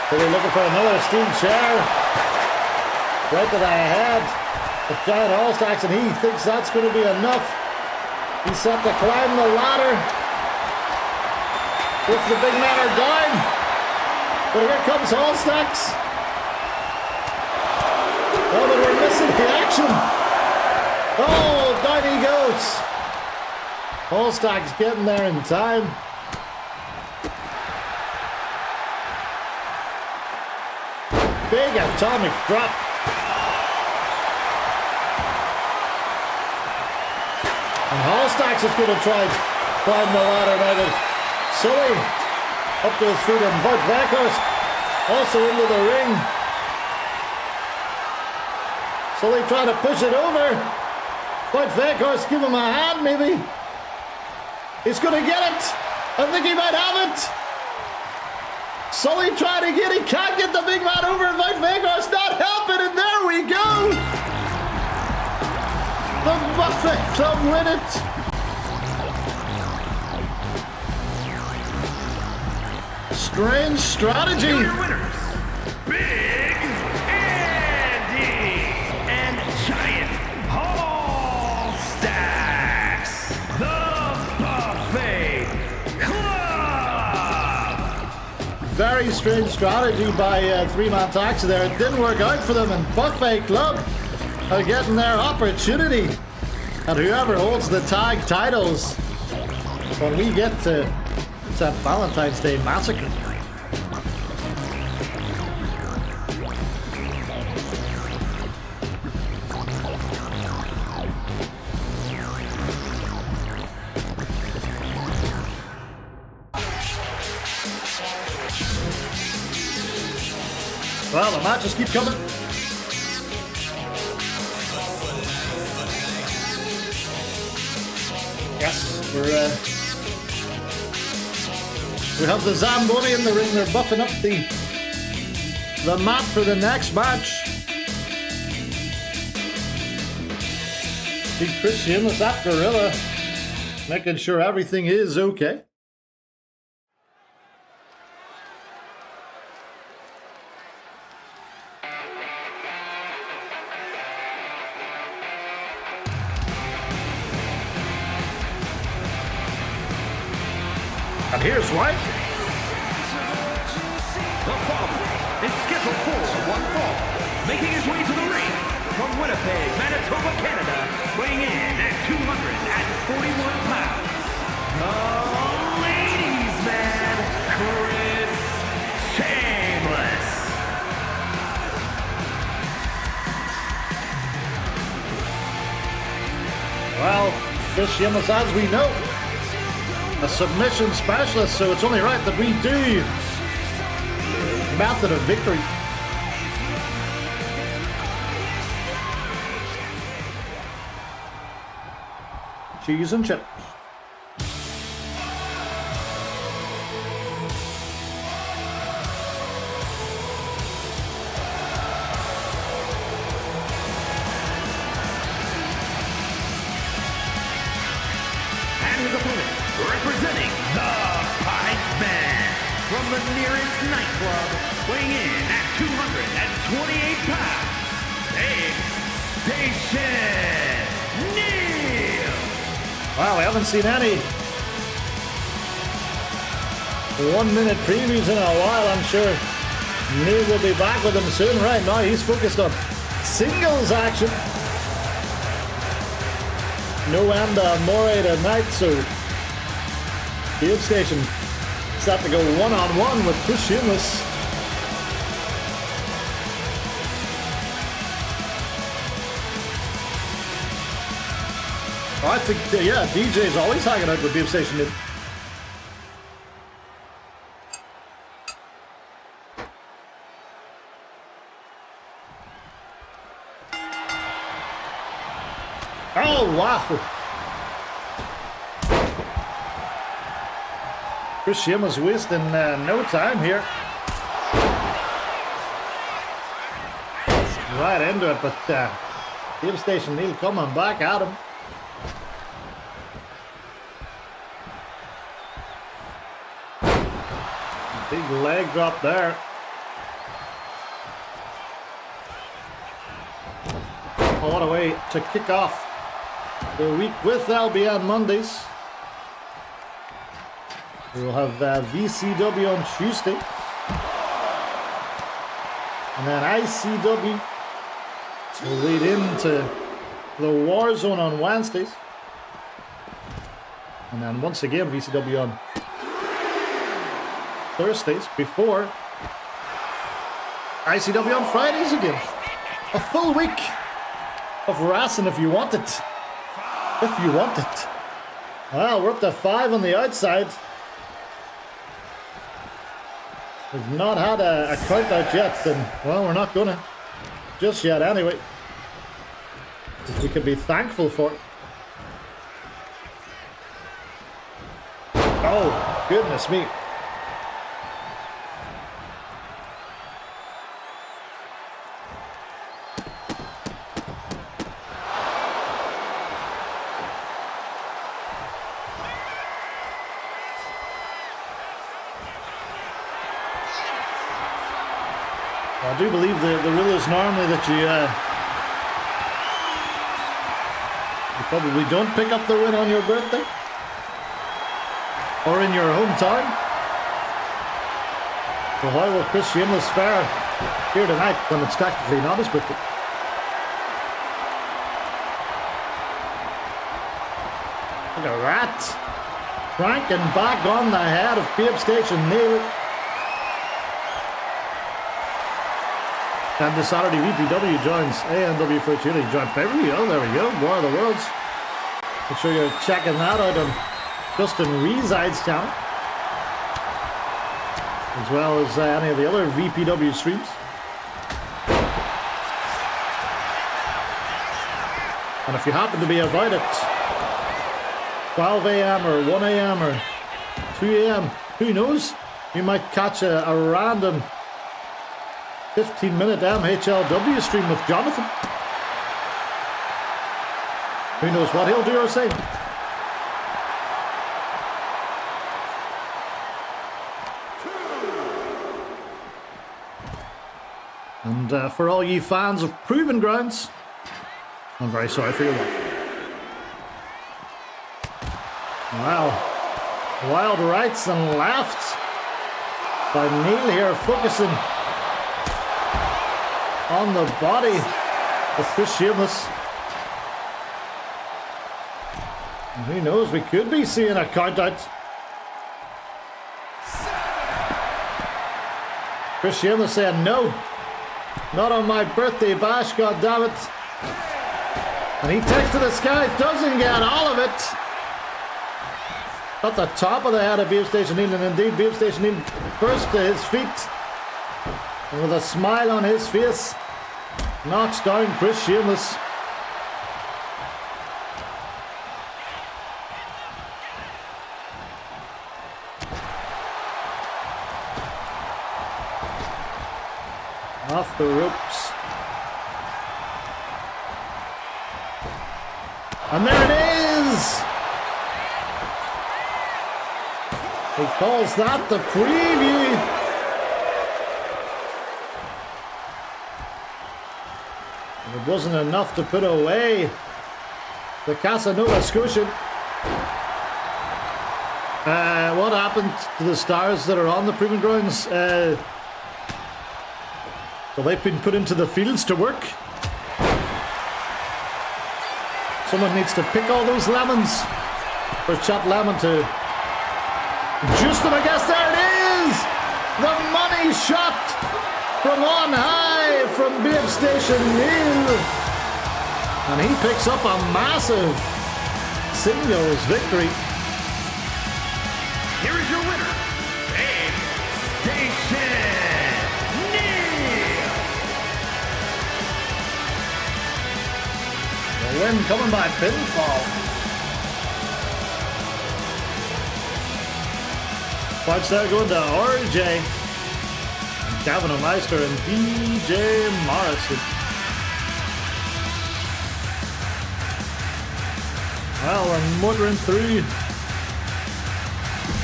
So they're looking for another steam chair. Right to the head of Giant Allstacks, and he thinks that's going to be enough. He's set to climb the ladder. If the big men are down. But here comes Allstacks. Oh, but we're missing the action. Oh, down he goes. Allstacks getting there in time. Big atomic drop. And Hallstacks is going to try climb the ladder now. That Sully up to his feet, and Wout Weghorst also into the ring. Sully trying to push it over. Wout Weghorst give him a hand maybe. He's going to get it. I think he might have it. Sully trying to get it. He can't get the big man over. Wout Weghorst not helping, and there we go. The Buffett Club win it. Strange strategy.
Here are your winners, Big Andy and Giant Hallstacks, the Buffet Club.
Very strange strategy by Three-Man Taxi there. It didn't work out for them, and Buffet Club are getting their opportunity. And whoever holds the tag titles when we get to that Valentine's Day Massacre. Well, the matches keep coming. Yes, we have the Zamboni in the ring. They're buffing up the mat for the next match. See Chris Shameless at Gorilla, making sure everything is okay. And here's why.
The following is scheduled for one fall, making his way to the ring from Winnipeg, Manitoba, Canada, weighing in at 241 pounds. The ladies' man, Chris Shameless.
Well, Chris Shameless, as we know, a submission specialist, so it's only right that we do method of victory. Cheese and chips.
And his opponent, representing the Pipe Man from the nearest nightclub, weighing in at 228 pounds, Big Station Neil.
Wow, we haven't seen any 1 minute previews in a while. I'm sure Neil will be back with them soon. Right now he's focused on singles action. No Anda More tonight, so Field Station set to go one-on-one with Chris Shameless. I think, yeah, DJ's always hanging out with Field Station. Oh, wow. Chris Shameless wasting no time here. Right into it, but Field Station Neil coming back at him. Big leg drop there. What a way to kick off the week with LBN Mondays. We'll have VCW on Tuesday. And then ICW will lead into the Warzone on Wednesdays. And then once again VCW on ICW on Fridays again. A full week of wrestling if you want it. If you want it. Well, we're up to 5 on the outside. We've not had a count out yet, and well, we're not gonna. Just yet, anyway. We could be thankful for it. Oh, goodness me. I do believe the rule is normally that you probably don't pick up the win on your birthday or in your hometown. So how will Chris Shameless fare here tonight when it's technically not his birthday? Look at that. Cranking back on the head of Babe Station Neil. And the Saturday VPW joins ANW for Chile joint pay-per-view. Oh, there we go. War of the Worlds. Make sure you're checking that out on Justin Reside's channel, as well as any of the other VPW streams. And if you happen to be about at 12 a.m. or 1 a.m. or 2 a.m., who knows? You might catch a random 15-minute MHLW stream with Jonathan. Who knows what he'll do or say. And for all you fans of Proving Grounds, I'm very sorry for your life. Wow. Wild rights and lefts by Neil here, focusing on the body of Chris Shameless. And who knows, we could be seeing a count out. Chris Shameless saying no. Not on my birthday bash, goddammit. And he takes to the sky, doesn't get all of it. At the top of the head of Babe Station Neil, and indeed Babe Station Neil first to his feet. And with a smile on his face, knocks down Chris Shameless. Off the ropes. And there it is! He calls that the preview. It wasn't enough to put away the Casanova Scotian. What happened to the stars that are on the Proving Grounds? Well, they've been put into the fields to work. Someone needs to pick all those lemons for Chat Lemon to juice them, I guess. There it is! The money shot from on high from Babe Station Neil. And he picks up a massive singles victory.
Here is your winner, Babe Station Neil.
The win coming by pinfall. Points there going to RJ, Gavin O'Meister, and DJ Morrison. Well, we're motoring through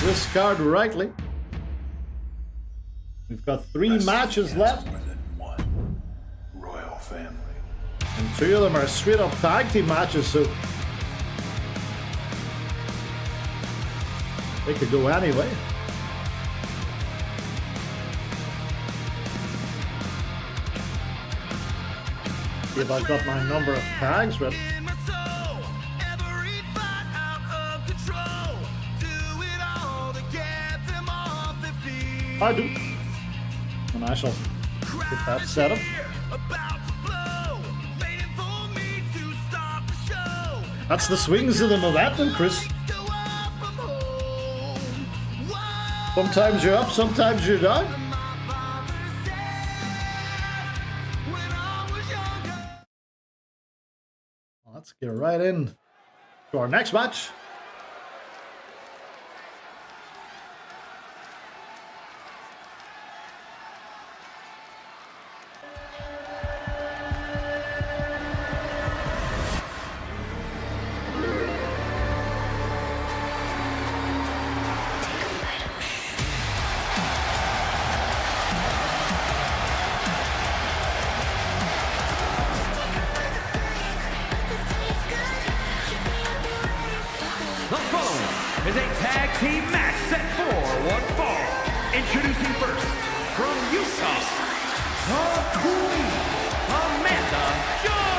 this card rightly. We've got 3 matches left.
More than one royal family.
And 2 of them are straight up tag team matches, so they could go anyway. See if I've got my number of tags ready. I do. And I shall Get that set up. That's the swings of the momentum, Chris. Sometimes you're up, sometimes you're down. Let's get right in to our next match.
The following is a tag team match set for one fall. Introducing first, from Utah, the Queen, Amanda Joe.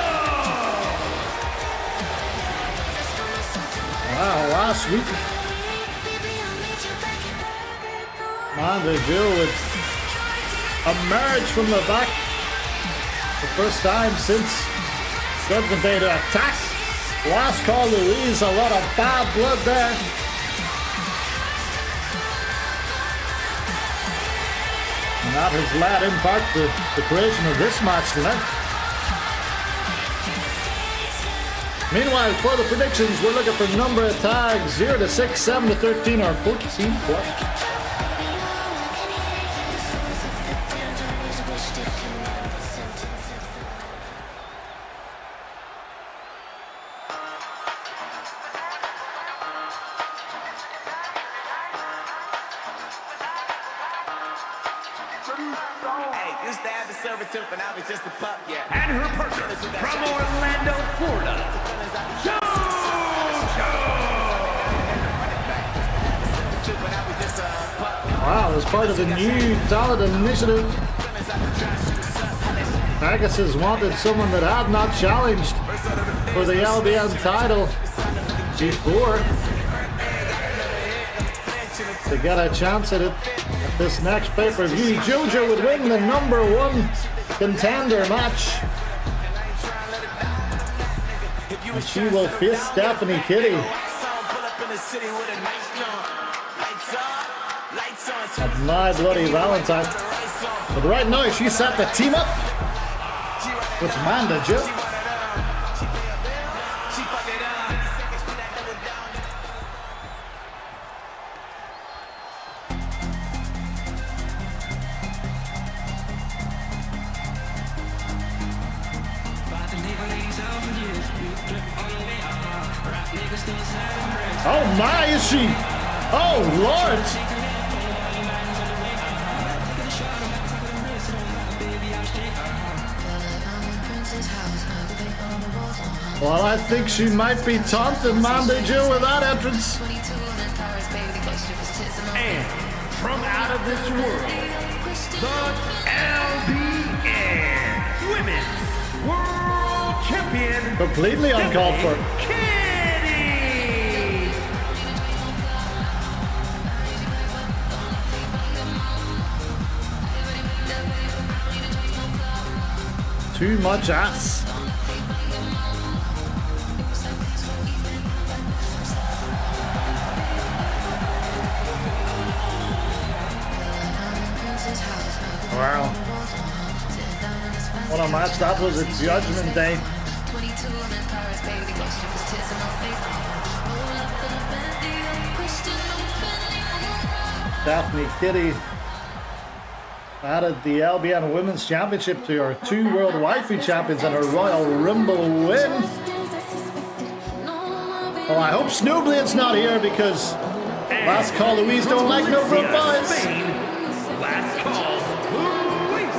Wow, last week, Amanda Joe would emerge from the back the first time since Judgment Day to attack. Last call, Louise, a lot of bad blood there. And that has led in part to the creation of this match tonight. Meanwhile, for the predictions, we're looking for number of tags 0 to 6, 7 to 13, or 14 plus.
Hey, used to have the silver tooth, and I was just a pup, yeah.
And her partner from Orlando, Florida,
Wow, as part of the new talent initiative, Pegasus wanted someone that had not challenged for the LBN title before to get a chance at it at this next pay-per-view. JoJo would win the number one contender match, and she will face Stephanie Kitty at My Bloody Valentine. But right now she's set to team up with Amanda Joe. Oh my, is she? Oh Lord! Well, I think she might be taunting Amanda Joe with that entrance.
and from out of this world, the LBN Women's World Champion,
Completely uncalled for.
Kitty.
Too much ass. Wow. What a match that was at Judgment Day. Daphne Kitty added the LBN Women's Championship to her 2 World Waifu Champions and her Royal Rumble win. Well, I hope Snowblade's not here because last call Louise don't like no broke boys.
Last call, Louise.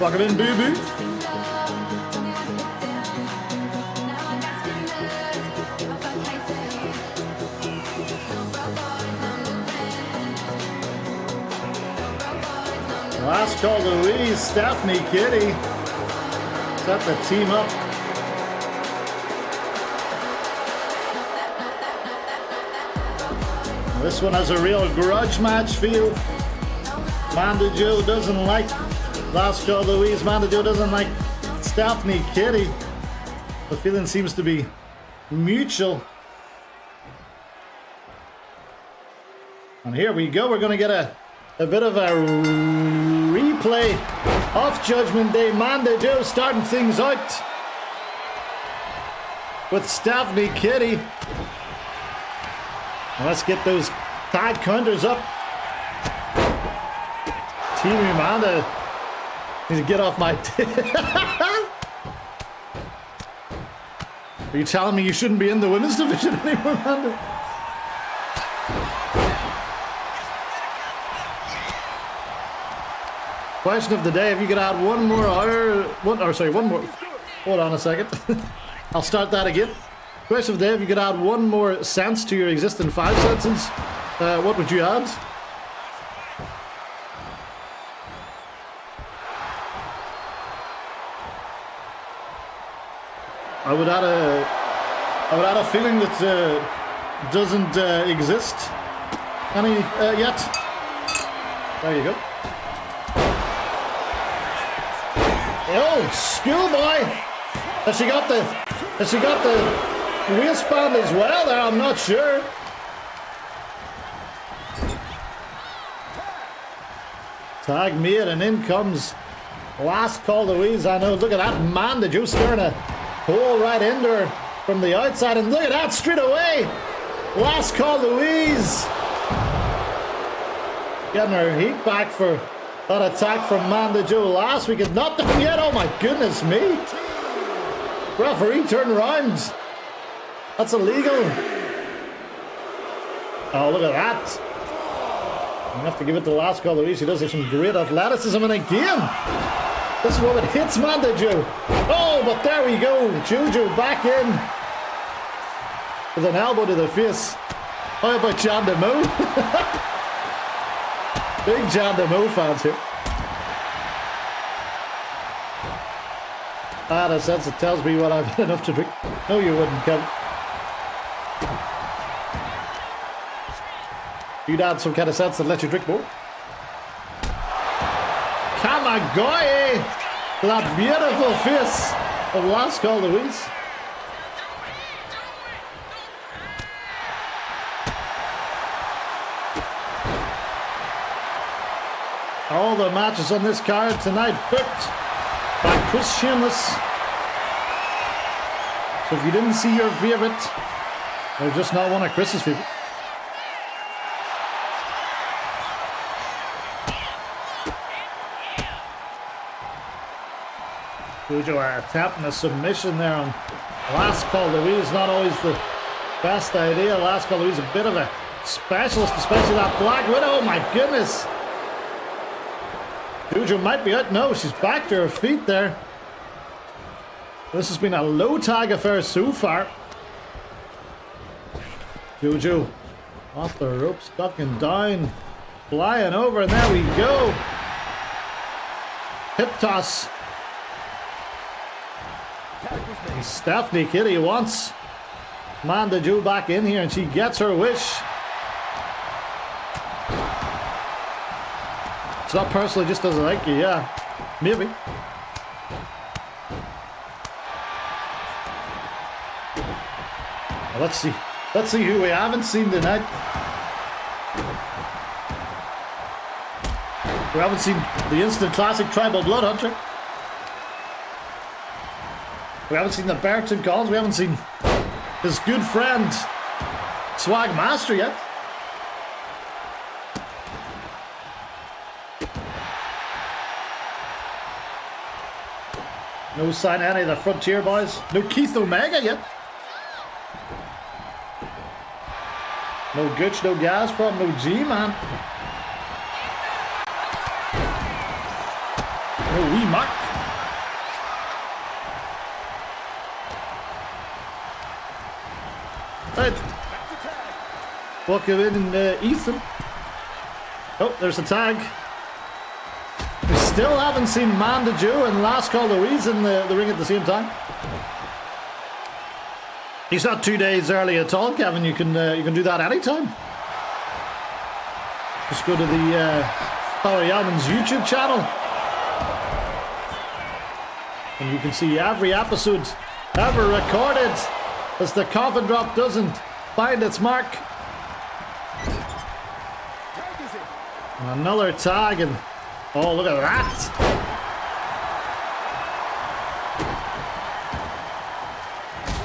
Welcome in, Boo Boo. Last call Louise, Stephanie Kitty. Set the team up. This one has a real grudge match feel. Manda Joe doesn't like Lasco Louise. Manda Joe doesn't like Stephanie Kitty. The feeling seems to be mutual. And here we go. We're going to get a bit of a replay of Judgment Day. Manda Joe starting things out with Stephanie Kitty. Let's get those tag counters up. Team Amanda needs to get off my Are you telling me you shouldn't be in the women's division anymore, Amanda? Question of the day, if you could add one more hour, one more, hold on a second. I'll start that again. Question of the day, if you could add one more sense to your existing 5 senses, what would you add? I would add a feeling that doesn't exist any yet. There you go. Oh, schoolboy! Has she got the waistband as well there? I'm not sure. Tag made, and in comes Last Call Louise. I know, look at that man, did you staring a hole right into her from the outside, and look at that straight away. Last Call Louise getting her heat back for that attack from Manda Joe last week. It's not done yet. Oh my goodness me. Referee turn around. That's illegal. Oh, look at that. You have to give it to Last Call Louise. She does have some great athleticism, and again this woman hits Manda Joe. Oh, but there we go. Juju back in with an elbow to the face. How about John DeMo? Big John DeMo fans here. I had a sense it tells me what I've had enough to drink. No, you wouldn't, Kevin. You'd add some kind of sense that let you drink more. Kamagoye! That beautiful face of Last Call Louise. All the matches on this card tonight booked by Chris Shameless. So if you didn't see your favorite, or just not one of Chris's favorites, Juju attempting a submission there on Last Call Louise. Not always the best idea. Last Call Louise, a bit of a specialist, especially that Black Widow. Oh my goodness. Juju might be out. No, she's back to her feet there. This has been a low tag affair so far. Juju off the ropes, ducking down, flying over, and there we go. Hip toss. And Stephanie Kitty wants Manda Joe back in here, and she gets her wish. It's not personally, just doesn't like you, yeah. Maybe. Well, let's see. Let's see who we haven't seen tonight. We haven't seen the instant classic Tribal Blood Hunter. We haven't seen the Bergton Collins. We haven't seen his good friend Swag Master yet. No sign of any of the Frontier boys. No Keith Omega yet. No Gooch, no Gazprom, no G-Man. No Wee Mark. Right. Welcome in, Ethan. Oh, there's a tag. We still haven't seen Manda Joe and Last Call Louise in the ring at the same time. He's not 2 days early at all, Kevin. You can do that anytime. Just go to the Power Yaman's YouTube channel. And you can see every episode ever recorded as the coffin drop doesn't find its mark. Another tag, and oh, look at that.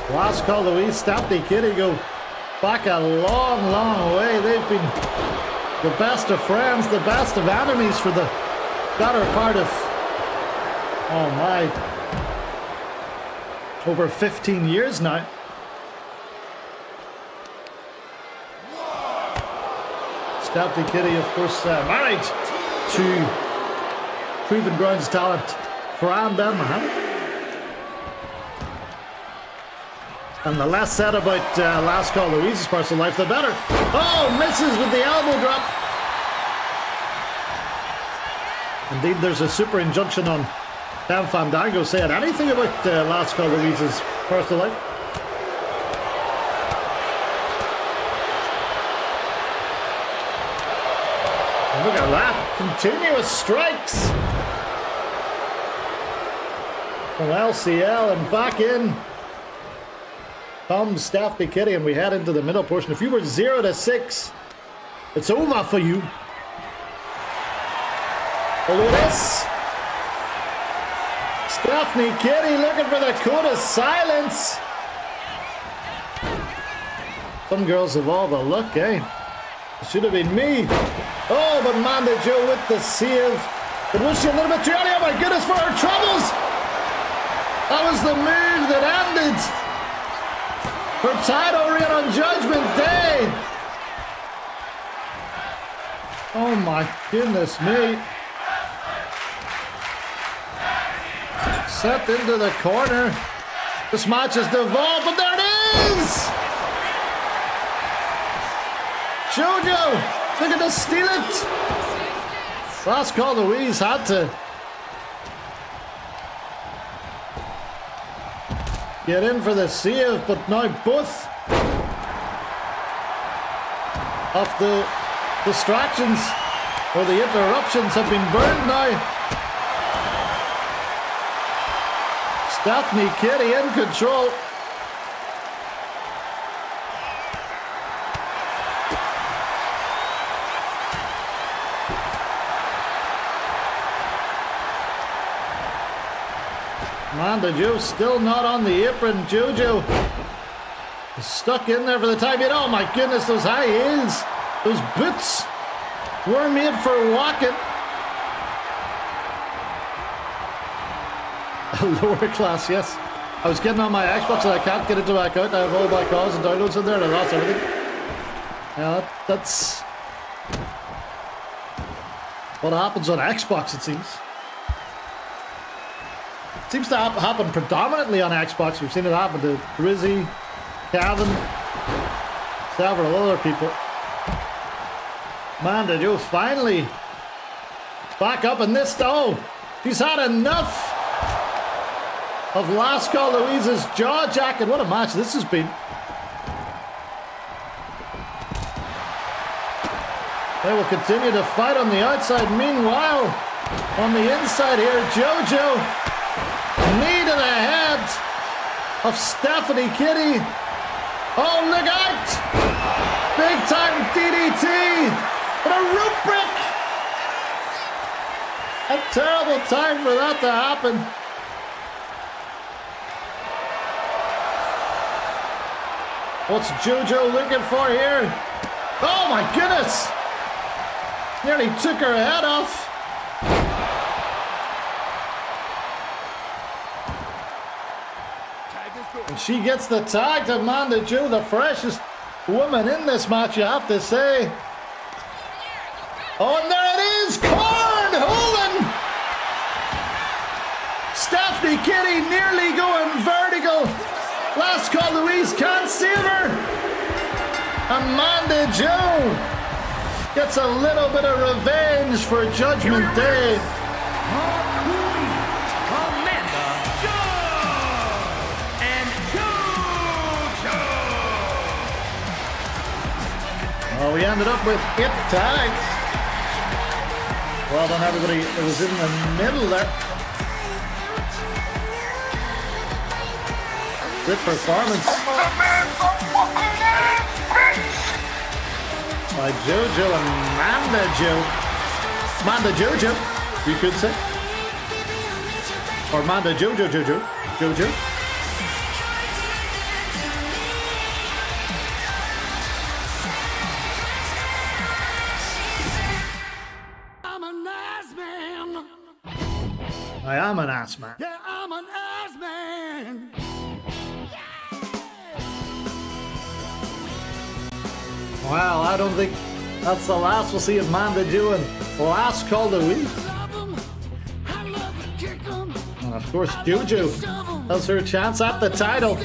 Last call, Louise, Stephanie Kitty go back a long, long way. They've been the best of friends, the best of enemies for the better part of, oh my, over 15 years now. Stephanie Kitty, of course, married to Proven Grounds talent Fran Ben Mohammed. And the less said about Last Call Louise's personal life, the better. Oh, misses with the elbow drop. Indeed, there's a super injunction on Dan Fandango saying anything about Last Call Louise's personal life. And look at that, continuous strikes from LCL, and back in comes Stephanie Kitty, and we head into the middle portion. If you were 0-6, it's over for you. But look at this. Stephanie Kitty looking for the code of silence. Some girls have all the luck, eh? It should have been me. Oh, but Amanda Joe with the save. But was she a little bit too early? Oh my goodness, for her troubles. That was the move that ended her title reign on Judgment Day. Oh my goodness me. Set into the corner. This match is devolved, but there it is! JoJo looking to steal it. Last Call Louise had to get in for the save, but now both of the distractions or the interruptions have been burned now. Stephanie Kitty in control. Amanda Joe still not on the apron. JoJo is stuck in there for the time being. Oh my goodness, those high heels, those boots were made for walking. Lower class, yes. I was getting on my Xbox and I can't get it to my account. I have all my calls and downloads in there and I lost everything. Yeah, that's what happens on Xbox, it seems. It seems to happen predominantly on Xbox. We've seen it happen to Rizzy, Calvin, several other people. Amanda Joe finally back up in this. Oh, she's had enough of Last Call Louise's jaw jacket. What a match this has been. They will continue to fight on the outside. Meanwhile, on the inside here, JoJo, knee to the head of Stephanie Kitty. Oh, look out! Big time DDT, but a rope break. A terrible time for that to happen. What's JoJo looking for here? Oh my goodness! Nearly took her head off. And she gets the tag to Amanda Joe, the freshest woman in this match, you have to say. Oh, and there it is! Cornholing! Stephanie Kitty nearly going vertical. Last Call Louise can't save her. Amanda Joe gets a little bit of revenge for Judgment Day.
Amanda Joe and JoJo.
Oh, we ended up with 8 tags. Well done, everybody. It was in the middle there. Good performance by Jojo and Manda Jojo, you could say. Or Manda Jojo.
I'm an ass man.
I am an ass man.
Yeah, I'm an ass man.
Well, I don't think that's the last we'll see of Manda doing. Last call of the week. And of course, Jojo has her chance at the title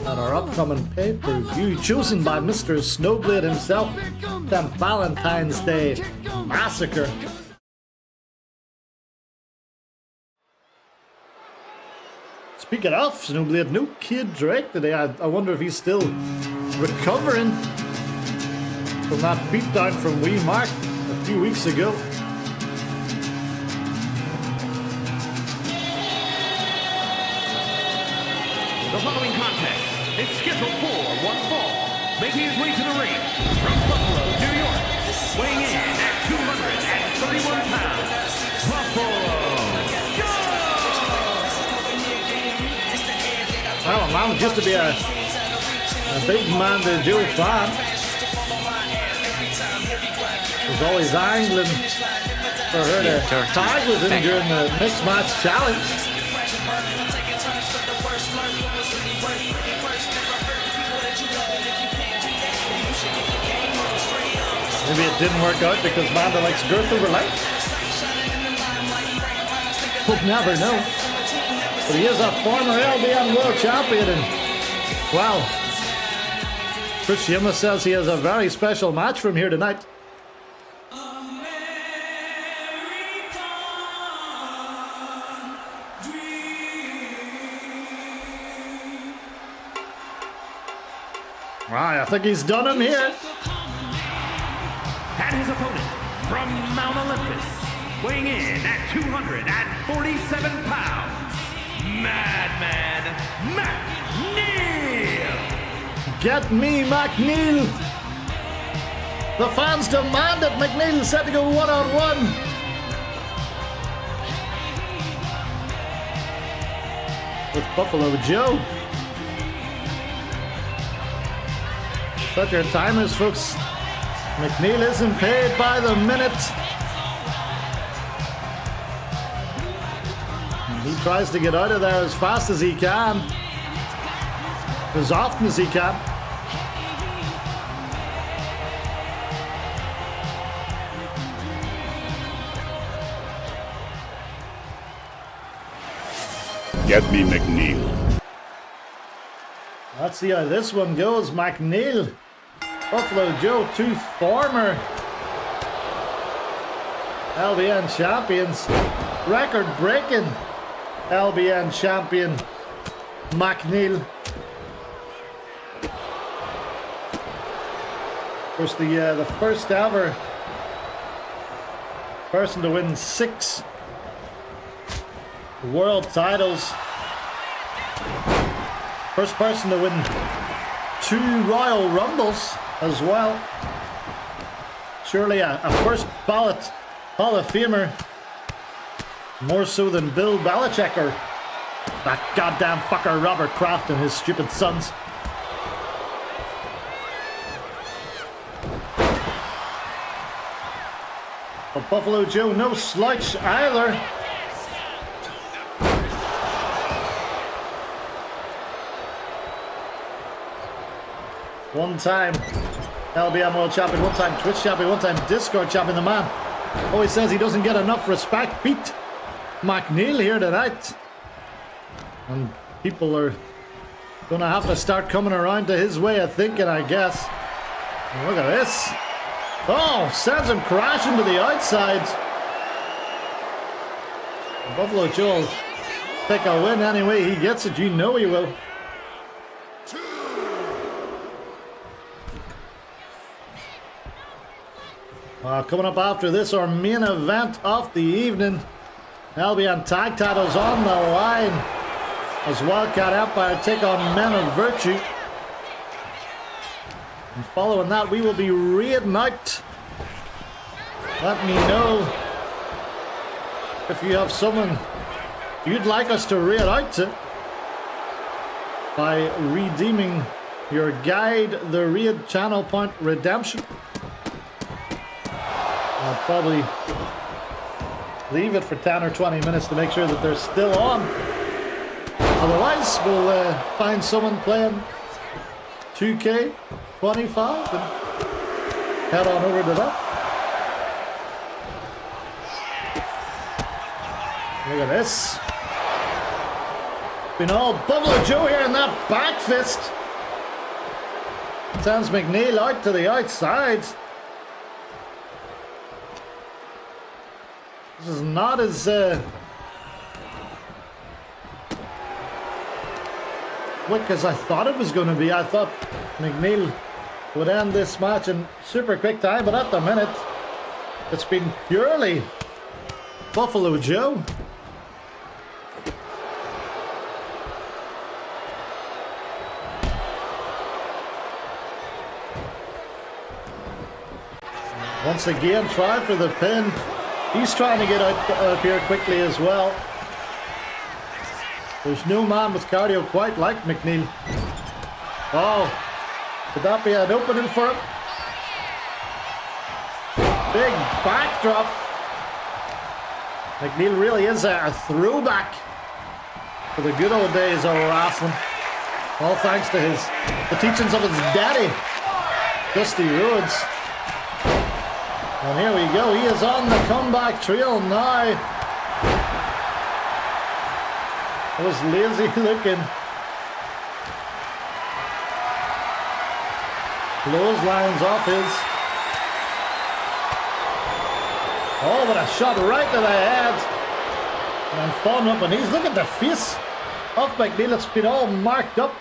at our upcoming pay-per-view, chosen by Mr. Snowblade himself, the Valentine's Day Massacre. Speaking of Snowblade, no Kid Drake today. I wonder if he's still recovering from that beatdown from Wee Mark a few weeks ago.
The following contest is scheduled for one fall, making his way to the ring from Buffalo, New York, weighing in at 231 pounds, Buffalo Joe!
Well, Mom used to be a big Manda Joe fan. Was always angling for her to tag with him during the mixed match challenge. Maybe it didn't work out because Manda likes girth over life. We'll never know. But he is a former LBN World Champion, and well, Chris Shameless says he has a very special match from here tonight. Right, I think he's done him here.
And his opponent from Mount Olympus, weighing in at 247 pounds, Madman McNeil!
Get me, McNeil! The fans demand it. McNeil is set to go one-on-one. With Buffalo Joe. Set your timers, folks. McNeil isn't paid by the minute. He tries to get out of there as fast as he can. As often as he can.
Get me McNeil.
Let's see how this one goes. McNeil, Buffalo Joe, two former LBN champions. Record-breaking LBN champion McNeil. Of course, the first ever person to win 6 world titles. First person to win 2 Royal Rumbles as well. Surely a first ballot Hall of Famer. More so than Bill Belichick or that goddamn fucker Robert Kraft and his stupid sons. But Buffalo Joe, no slouch either. One time LBN World Champion, one time Twitch Champion, one time Discord Champion. The man always says he doesn't get enough respect. Beat McNeil here tonight. And people are going to have to start coming around to his way of thinking, I guess. And look at this. Oh, sends him crashing to the outside. Buffalo Joe will take a win any way he gets it. You know he will. Coming up after this, our main event of the evening. LBN tag titles on the line as Wildcat Empire take on Men of Virtue. And following that, we will be raiding out. Let me know if you have someone you'd like us to raid out to by redeeming your Guide the Raid channel point redemption. I'll probably leave it for 10 or 20 minutes to make sure that they're still on. Otherwise, we'll find someone playing 2K25 and head on over to that. Look at this. Been all Buffalo Joe here in that back fist. Sends McNeil out to the outside. This is not as quick as I thought it was going to be. I thought McNeil would end this match in super quick time, but at the minute, it's been purely Buffalo Joe. Once again, try for the pin. He's trying to get out of here quickly as well. There's no man with cardio quite like McNeil. Oh, could that be an opening for him? Big backdrop. McNeil really is a throwback to the good old days of wrestling. All thanks to the teachings of his daddy, Dusty Rhodes. And here we go, he is on the comeback trail now. It was lazy looking. Clotheslines off his. Oh, but a shot right to the head. And following up, and he's look at the face of McNeil. It's been all marked up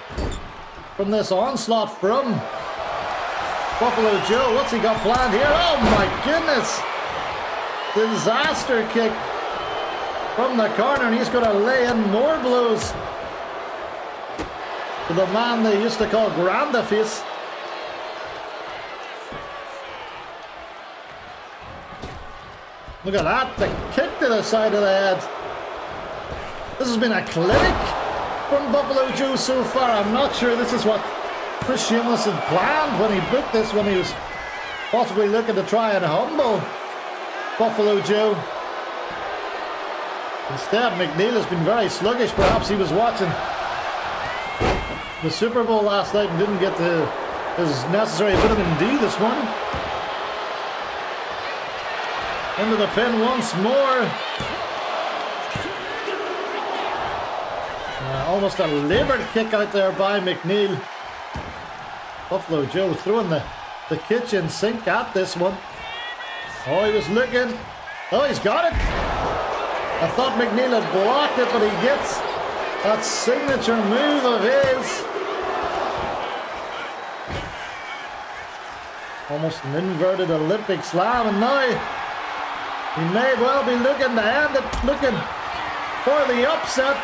from this onslaught from Buffalo Joe. What's he got planned here? Oh my goodness! Disaster kick from the corner, and he's going to lay in more blows to the man they used to call Grandaface. Look at that, the kick to the side of the head. This has been a clinic from Buffalo Joe so far. I'm not sure this is what Chris Shameless had planned when he booked this, when he was possibly looking to try and humble Buffalo Joe. Instead, McNeil has been very sluggish. Perhaps he was watching the Super Bowl last night and didn't get his necessary vitamin D this morning. Into the pin once more. Almost a laboured kick out there by McNeil. Buffalo Joe throwing the kitchen sink at this one. Oh, he was looking. Oh, he's got it. I thought McNeil had blocked it, but he gets that signature move of his. Almost an inverted Olympic slam, and now he may well be looking to end it, looking for the upset.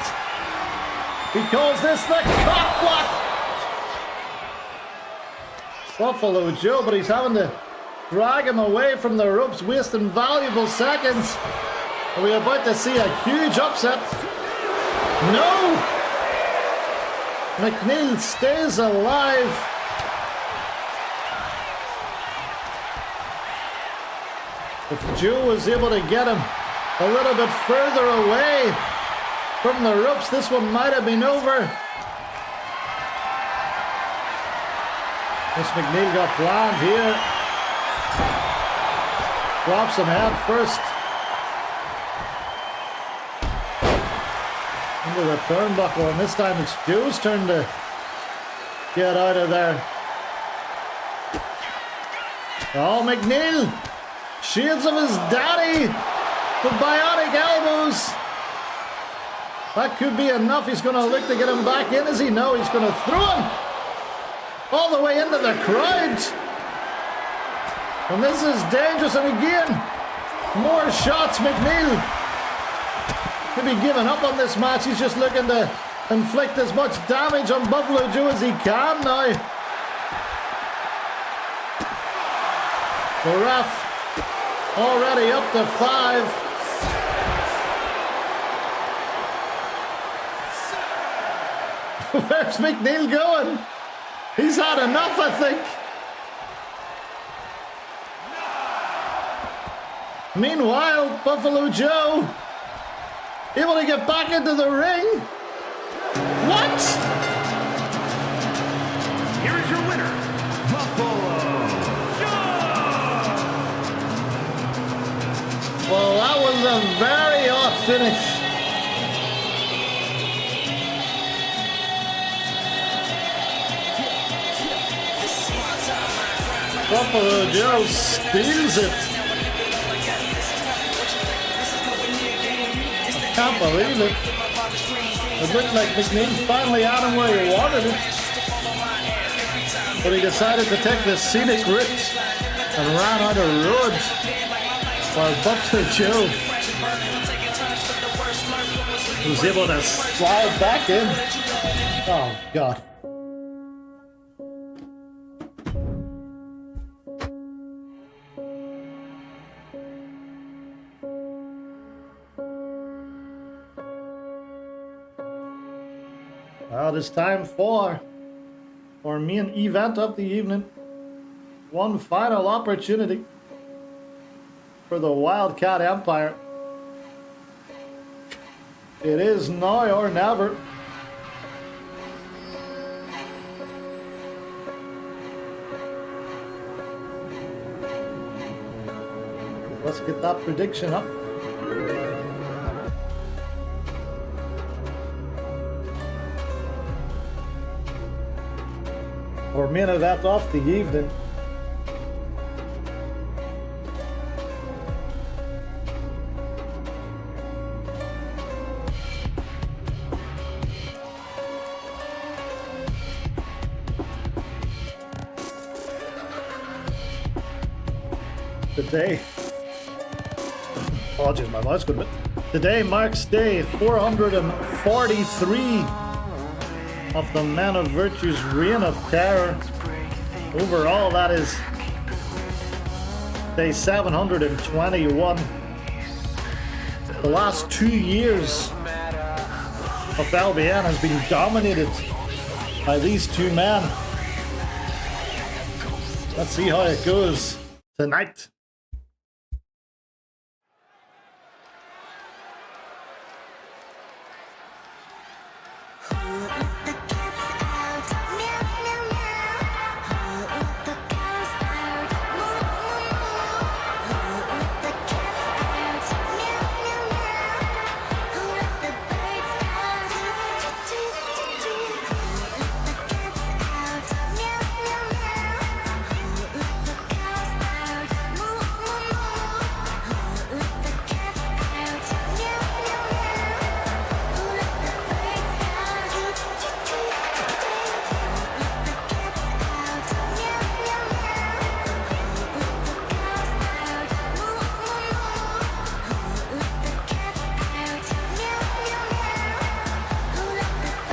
He calls this the cock block. Buffalo Joe, but he's having to drag him away from the ropes, wasting valuable seconds. Are we about to see a huge upset? No! McNeil stays alive. If Joe was able to get him a little bit further away from the ropes, this one might have been over. This McNeil got planned here. Drops him head first into the turnbuckle, and this time it's Joe's turn to get out of there. Oh, McNeil! Shades of his daddy! The bionic elbows! That could be enough. He's going to look to get him back in. Is he? No, he's going to throw him all the way into the crowd. And this is dangerous, and again, more shots. McNeil could be giving up on this match. He's just looking to inflict as much damage on Buffalo Joe as he can now. The ref already up to 5. Where's McNeil going? He's had enough, I think. Meanwhile, Buffalo Joe able to get back into the ring. What?
Here is your winner, Buffalo Joe.
Well, that was a very odd finish. Buffalo Joe steals it. I can't believe it. It looked like McNeil finally had him where he wanted it. But he decided to take the scenic route and ran out of road. While Buffalo Joe was able to slide back in. Oh, God. Well, it's time for our main event of the evening. One final opportunity for the Wildcat Empire. It is now or never. Let's get that prediction up. Or main event of the evening. Today, apologies, my voice good bit. Today marks day 443 of the Man of Virtue's reign of terror. Overall, that is day 721. The last 2 years of LBN has been dominated by these two men. Let's see how it goes tonight.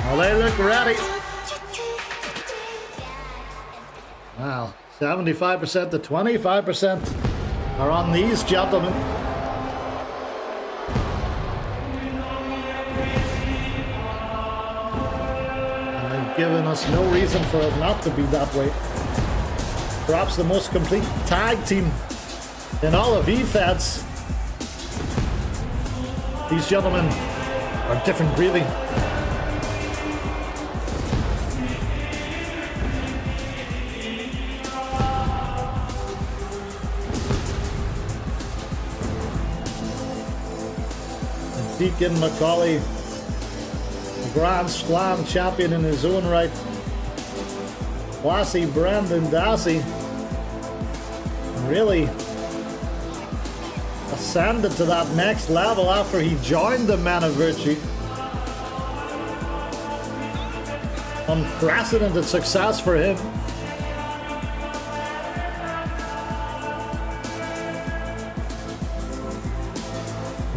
Well, they look ready. Wow, 75% to 25% are on these gentlemen. And they've given us no reason for it not to be that way. Perhaps the most complete tag team in all of EFEDS. These gentlemen are different breathing. Deacon McCauley, a Grand Slam champion in his own right. Classy Brendan Dassey really ascended to that next level after he joined the Man of Virtue. Unprecedented success for him.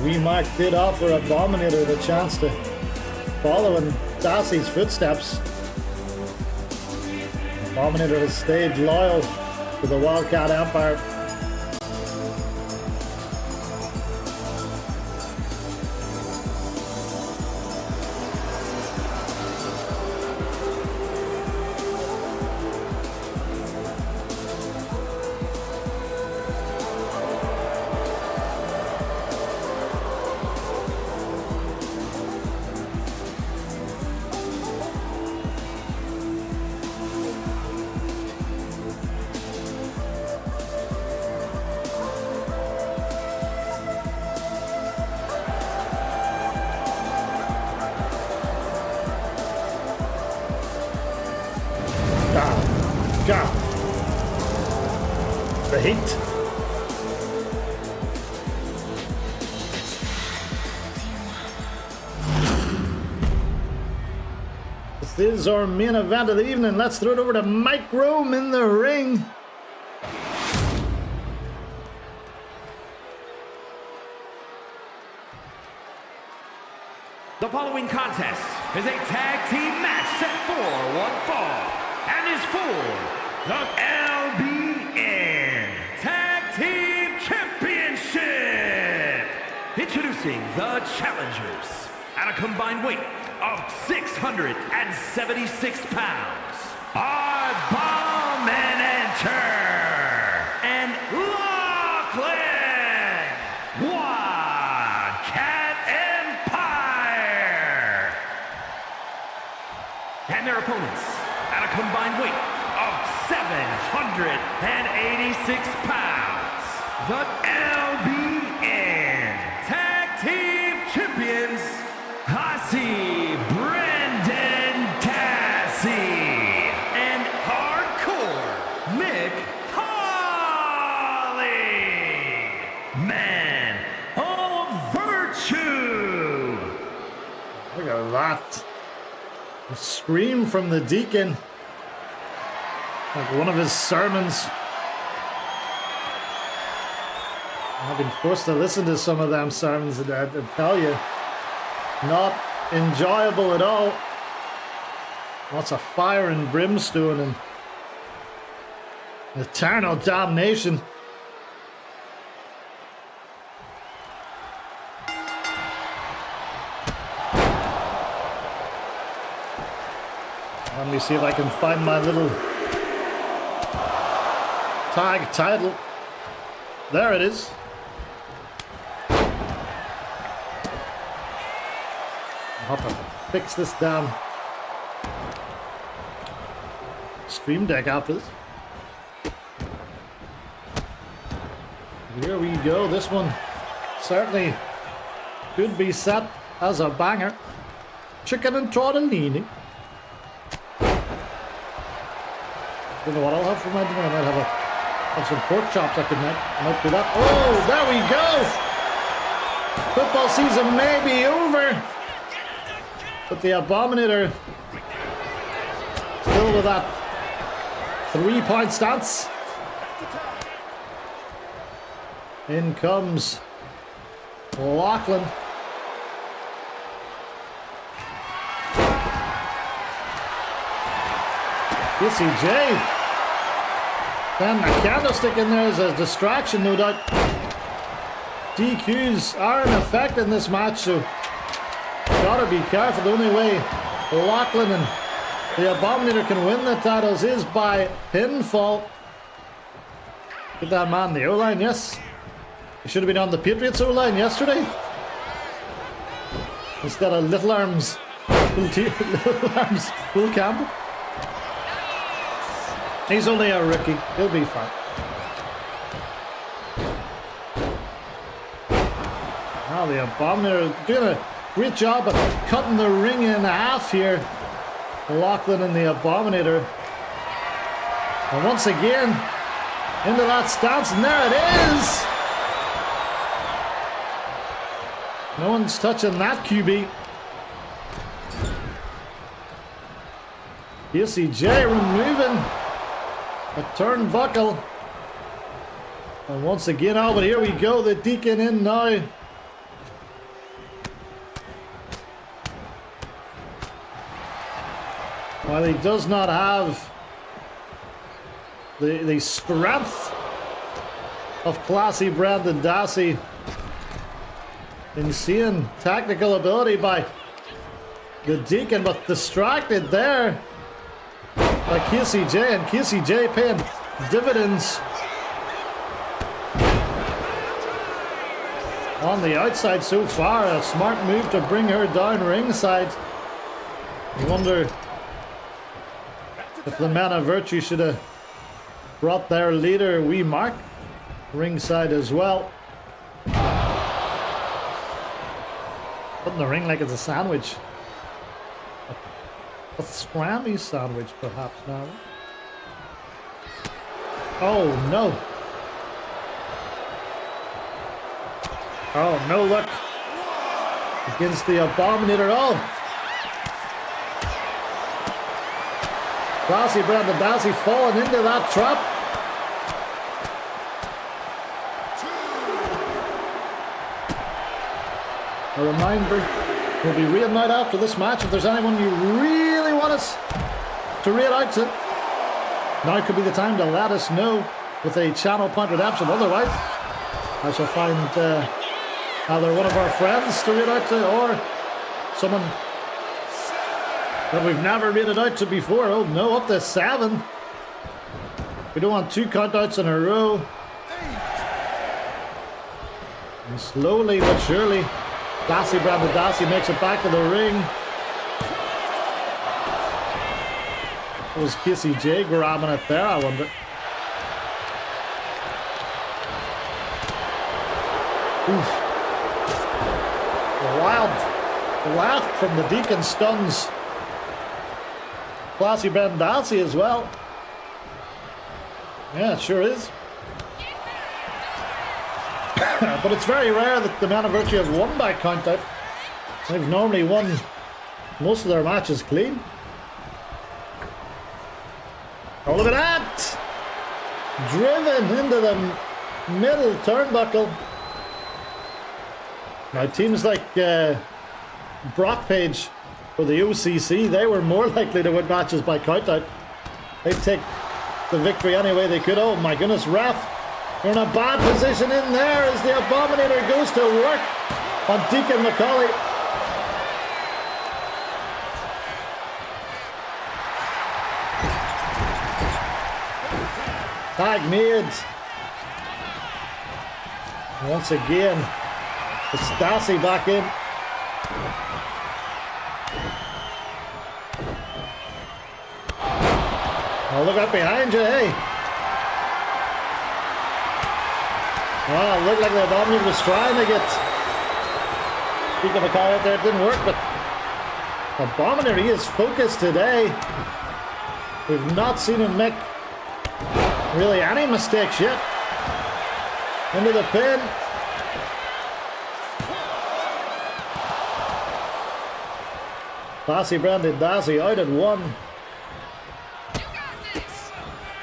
Wee Mark did offer Abominator the chance to follow in Dassey's footsteps. Abominator has stayed loyal to the Wildcat Empire. God. The heat. This is our main event of the evening. Let's throw it over to Mike Rome in the ring.
The following contest is a tag team match set for one fall and is for the LBN Tag Team Championship. Introducing the challengers at a combined weight of 676 pounds. Abominator and Lachlan. Wildcat Empire. And their opponents at a combined weight of 786 pounds. The LBN Tag Team Champions, Hasi Brendan Dassey and Hardcore Mick Hawley. Man of Virtue.
Look at that. A scream from the Deacon. Like one of his sermons. I've been forced to listen to some of them sermons and I tell you, not enjoyable at all. Lots of fire and brimstone and eternal damnation. Let me see if I can find my little tag title. There it is. I'll have to fix this damn stream deck after this. Here we go. This one certainly could be set as a banger. Chicken and tortellini. Don't know what I'll have for my dinner. I might have some pork chops I might do that. Oh, there we go! Football season may be over, but the Abominator still with that 3-point stance. In comes Lachlan. CJ. Then the candlestick in there is a distraction, no doubt. DQs are in effect in this match, so gotta be careful. The only way Lachlan and the Abominator can win the titles is by pinfall. Get that man the O-line, yes. He should have been on the Patriots O-line yesterday. Instead of Little Arms, Will Campbell. He's only a rookie. He'll be fine. Now the Abominator doing a great job of cutting the ring in half here. Lachlan and the Abominator. And once again, into that stance, and there it is. No one's touching that QB. CJ removing a turnbuckle. And once again, oh, but here we go. The Deacon in now. While he does not have the strength of classy Brendan Dassey, insane technical ability by the Deacon, but distracted there by KCJ, and KCJ paying dividends on the outside so far. A smart move to bring her down ringside. I wonder if the Man of Virtue should have brought their leader, Wee Mark, ringside as well. Putting the ring like it's a sandwich. A scrammy sandwich, perhaps now. Oh no. Oh no, look. Against the Abominator. Oh! Classy Brendan Dassey falling into that trap. A reminder, we'll be reading out after this match. If there's anyone you really want us to read out to, now could be the time to let us know with a channel point redemption. Otherwise, I shall find either one of our friends to read out to or someone that we've never rated out to before. Oh no, up to 7. We don't want 2 countouts in a row. And slowly but surely, classy Brendan Dassey makes it back to the ring. Was KCJ grabbing it there, I wonder? Oof. A wild laugh from the Deacon stuns classy Brendan Dassey as well. Yeah, it sure is. But it's very rare that the Man of Virtue have won by countout. They've normally won most of their matches clean. Oh, look at that! Driven into the middle turnbuckle. Now, teams like Brock Page for the OCC, they were more likely to win matches by countout. They'd take the victory any way they could. Oh my goodness, ref! You're in a bad position in there as the Abominator goes to work on Deacon McCauley. Tag made. Once again, it's Dassey back in. Oh, look up behind you, hey. Oh, it looked like the Abominator was trying to get Deacon McCauley out there. It didn't work, but Abominator, he is focused today. We've not seen him make really any mistakes yet. Into the pin. Classy Brendan Dassey out at 1.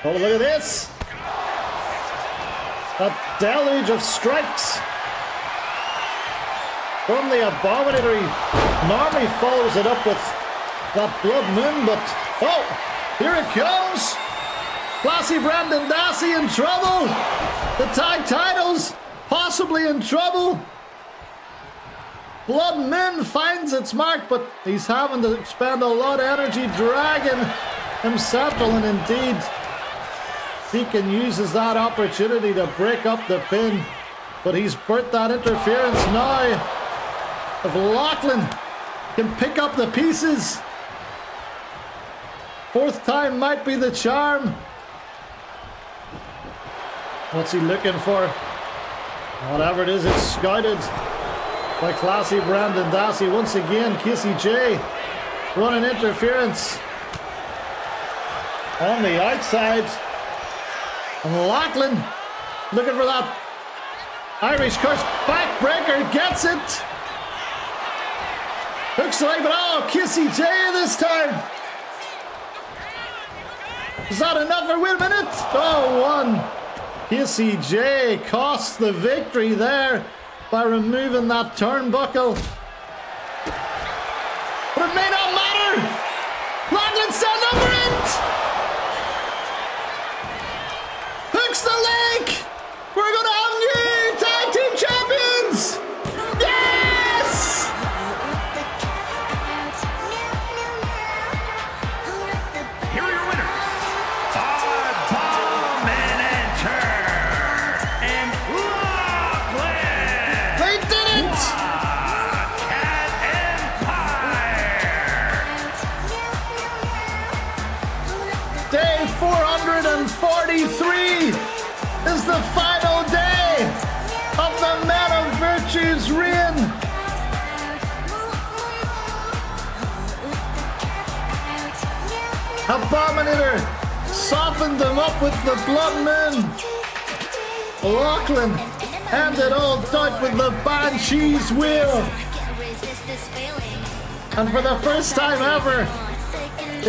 Oh, look at this. A deluge of strikes from the Abominator. He normally follows it up with that Blood Moon, but oh, here it comes. Classy Brendan Dassey in trouble. The tag titles possibly in trouble. Blood Moon finds its mark, but he's having to expend a lot of energy dragging him central, and indeed Deacon uses that opportunity to break up the pin, but he's burnt that interference now. If Lachlan can pick up the pieces, 4th time might be the charm. What's he looking for? Whatever it is, it's scouted by classy Brendan Dassey. Once again, KCJ running interference on the outside. And Lachlan looking for that Irish curse backbreaker, gets it. Looks like, but oh, KCJ this time. Is that enough for win a minute? Oh, 1. KCJ costs the victory there by removing that turnbuckle. But it may not matter. Lachlan said no. looks the lake! We're gonna have new tag team champions! Yes!
Here are your winners. Dominator and Lachlan.
They did it!
Cat Empire.
Day 443 is the final day of the Men of Virtue's reign. Abominator softened them up with the Blood Moon. Lachlan ended all doubt with the Banshee's Wheel. And for the first time ever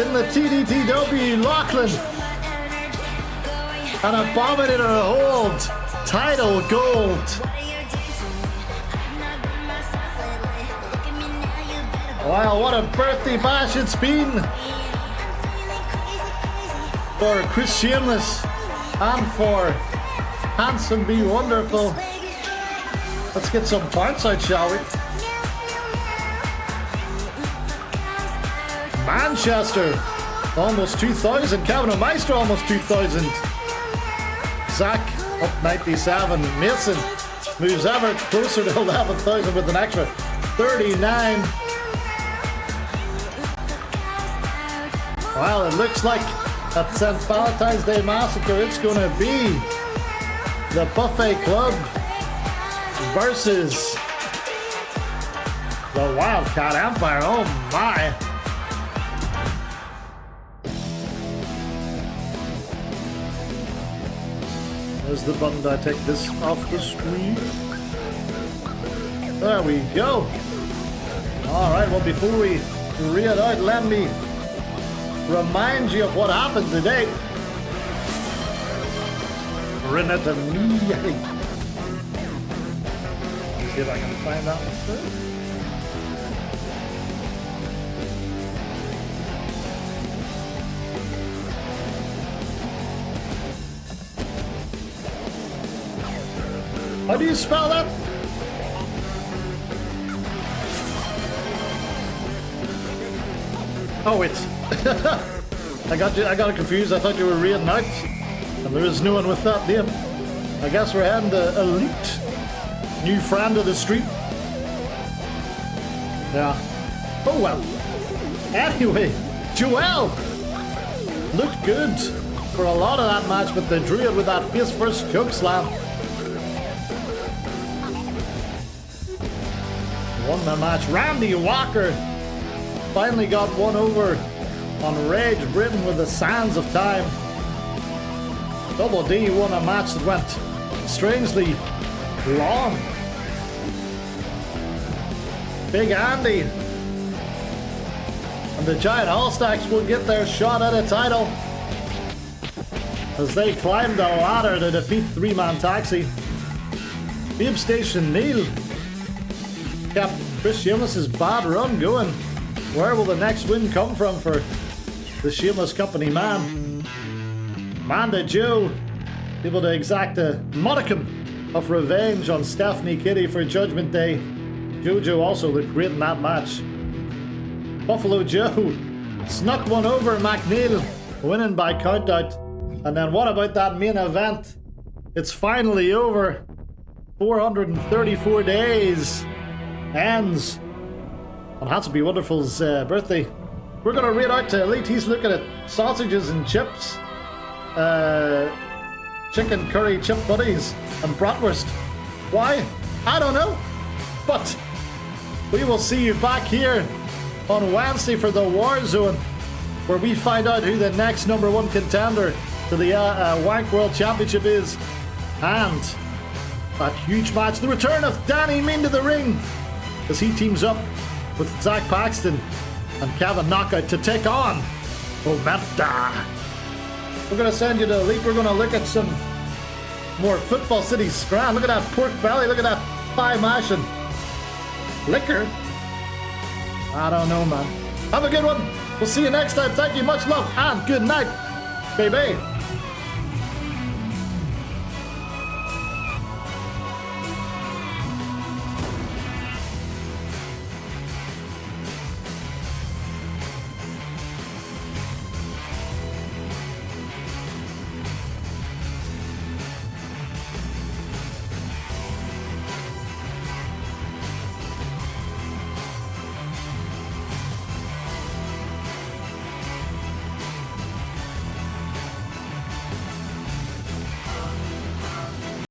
in the TDTW, Lachlan and Abominator hold title gold. Wow, what a birthday bash it's been for Chris Shameless and for Handsome Be Wonderful. Let's get some points out, shall we? Manchester, almost 2,000. Kevin Meister, almost 2,000. Zach, up 97. Mason moves ever closer to 11,000 with an extra 39. Well, it looks like at St. Valentine's Day Massacre, it's going to be the Buffet Club versus the Wildcat Empire. Oh my. There's the button to take this off the screen. There we go. Alright, well, before we read out, let me remind you of what happened today. Renata me. See if I can find that one first. How do you spell that? Oh wait. I got it confused. I thought you were reading out. And there is no one with that name. I guess we're heading to Elite. New friend of the street. Yeah. Oh well. Anyway, Joel looked good for a lot of that match, but they drew it with that face first choke slam. Won the match. Randy Walker finally got one over on Rage Britain with the Sands of Time. Double D won a match that went strangely long. Big Andy and the Giant Allstacks will get their shot at a title as they climb the ladder to defeat Three-Man Taxi. Babe Station Neil kept Chris Shameless's bad run going. Where will the next win come from for the Shameless Company man? Manda Joe able to exact a modicum of revenge on Stephanie Kitty for Judgment Day. Jojo also looked great in that match. Buffalo Joe snuck one over McNeil, winning by countout. And then what about that main event? It's finally over. 434 days ends on Handsome Be Wonderful's birthday. We're gonna read out to Elite. He's looking at sausages and chips, chicken curry chip buddies, and bratwurst. Why? I don't know. But we will see you back here on Wednesday for the War Zone, where we find out who the next #1 contender to the Wank World Championship is, and that huge match, the return of Danny Mean to the ring, as he teams up with Zach Paxton and Kevin Knockout to take on Omenta. We're going to send you to Elite. We're going to look at some more Football City scram. Look at that pork belly. Look at that thigh mash and liquor. I don't know, man. Have a good one. We'll see you next time. Thank you. Much love and good night, baby.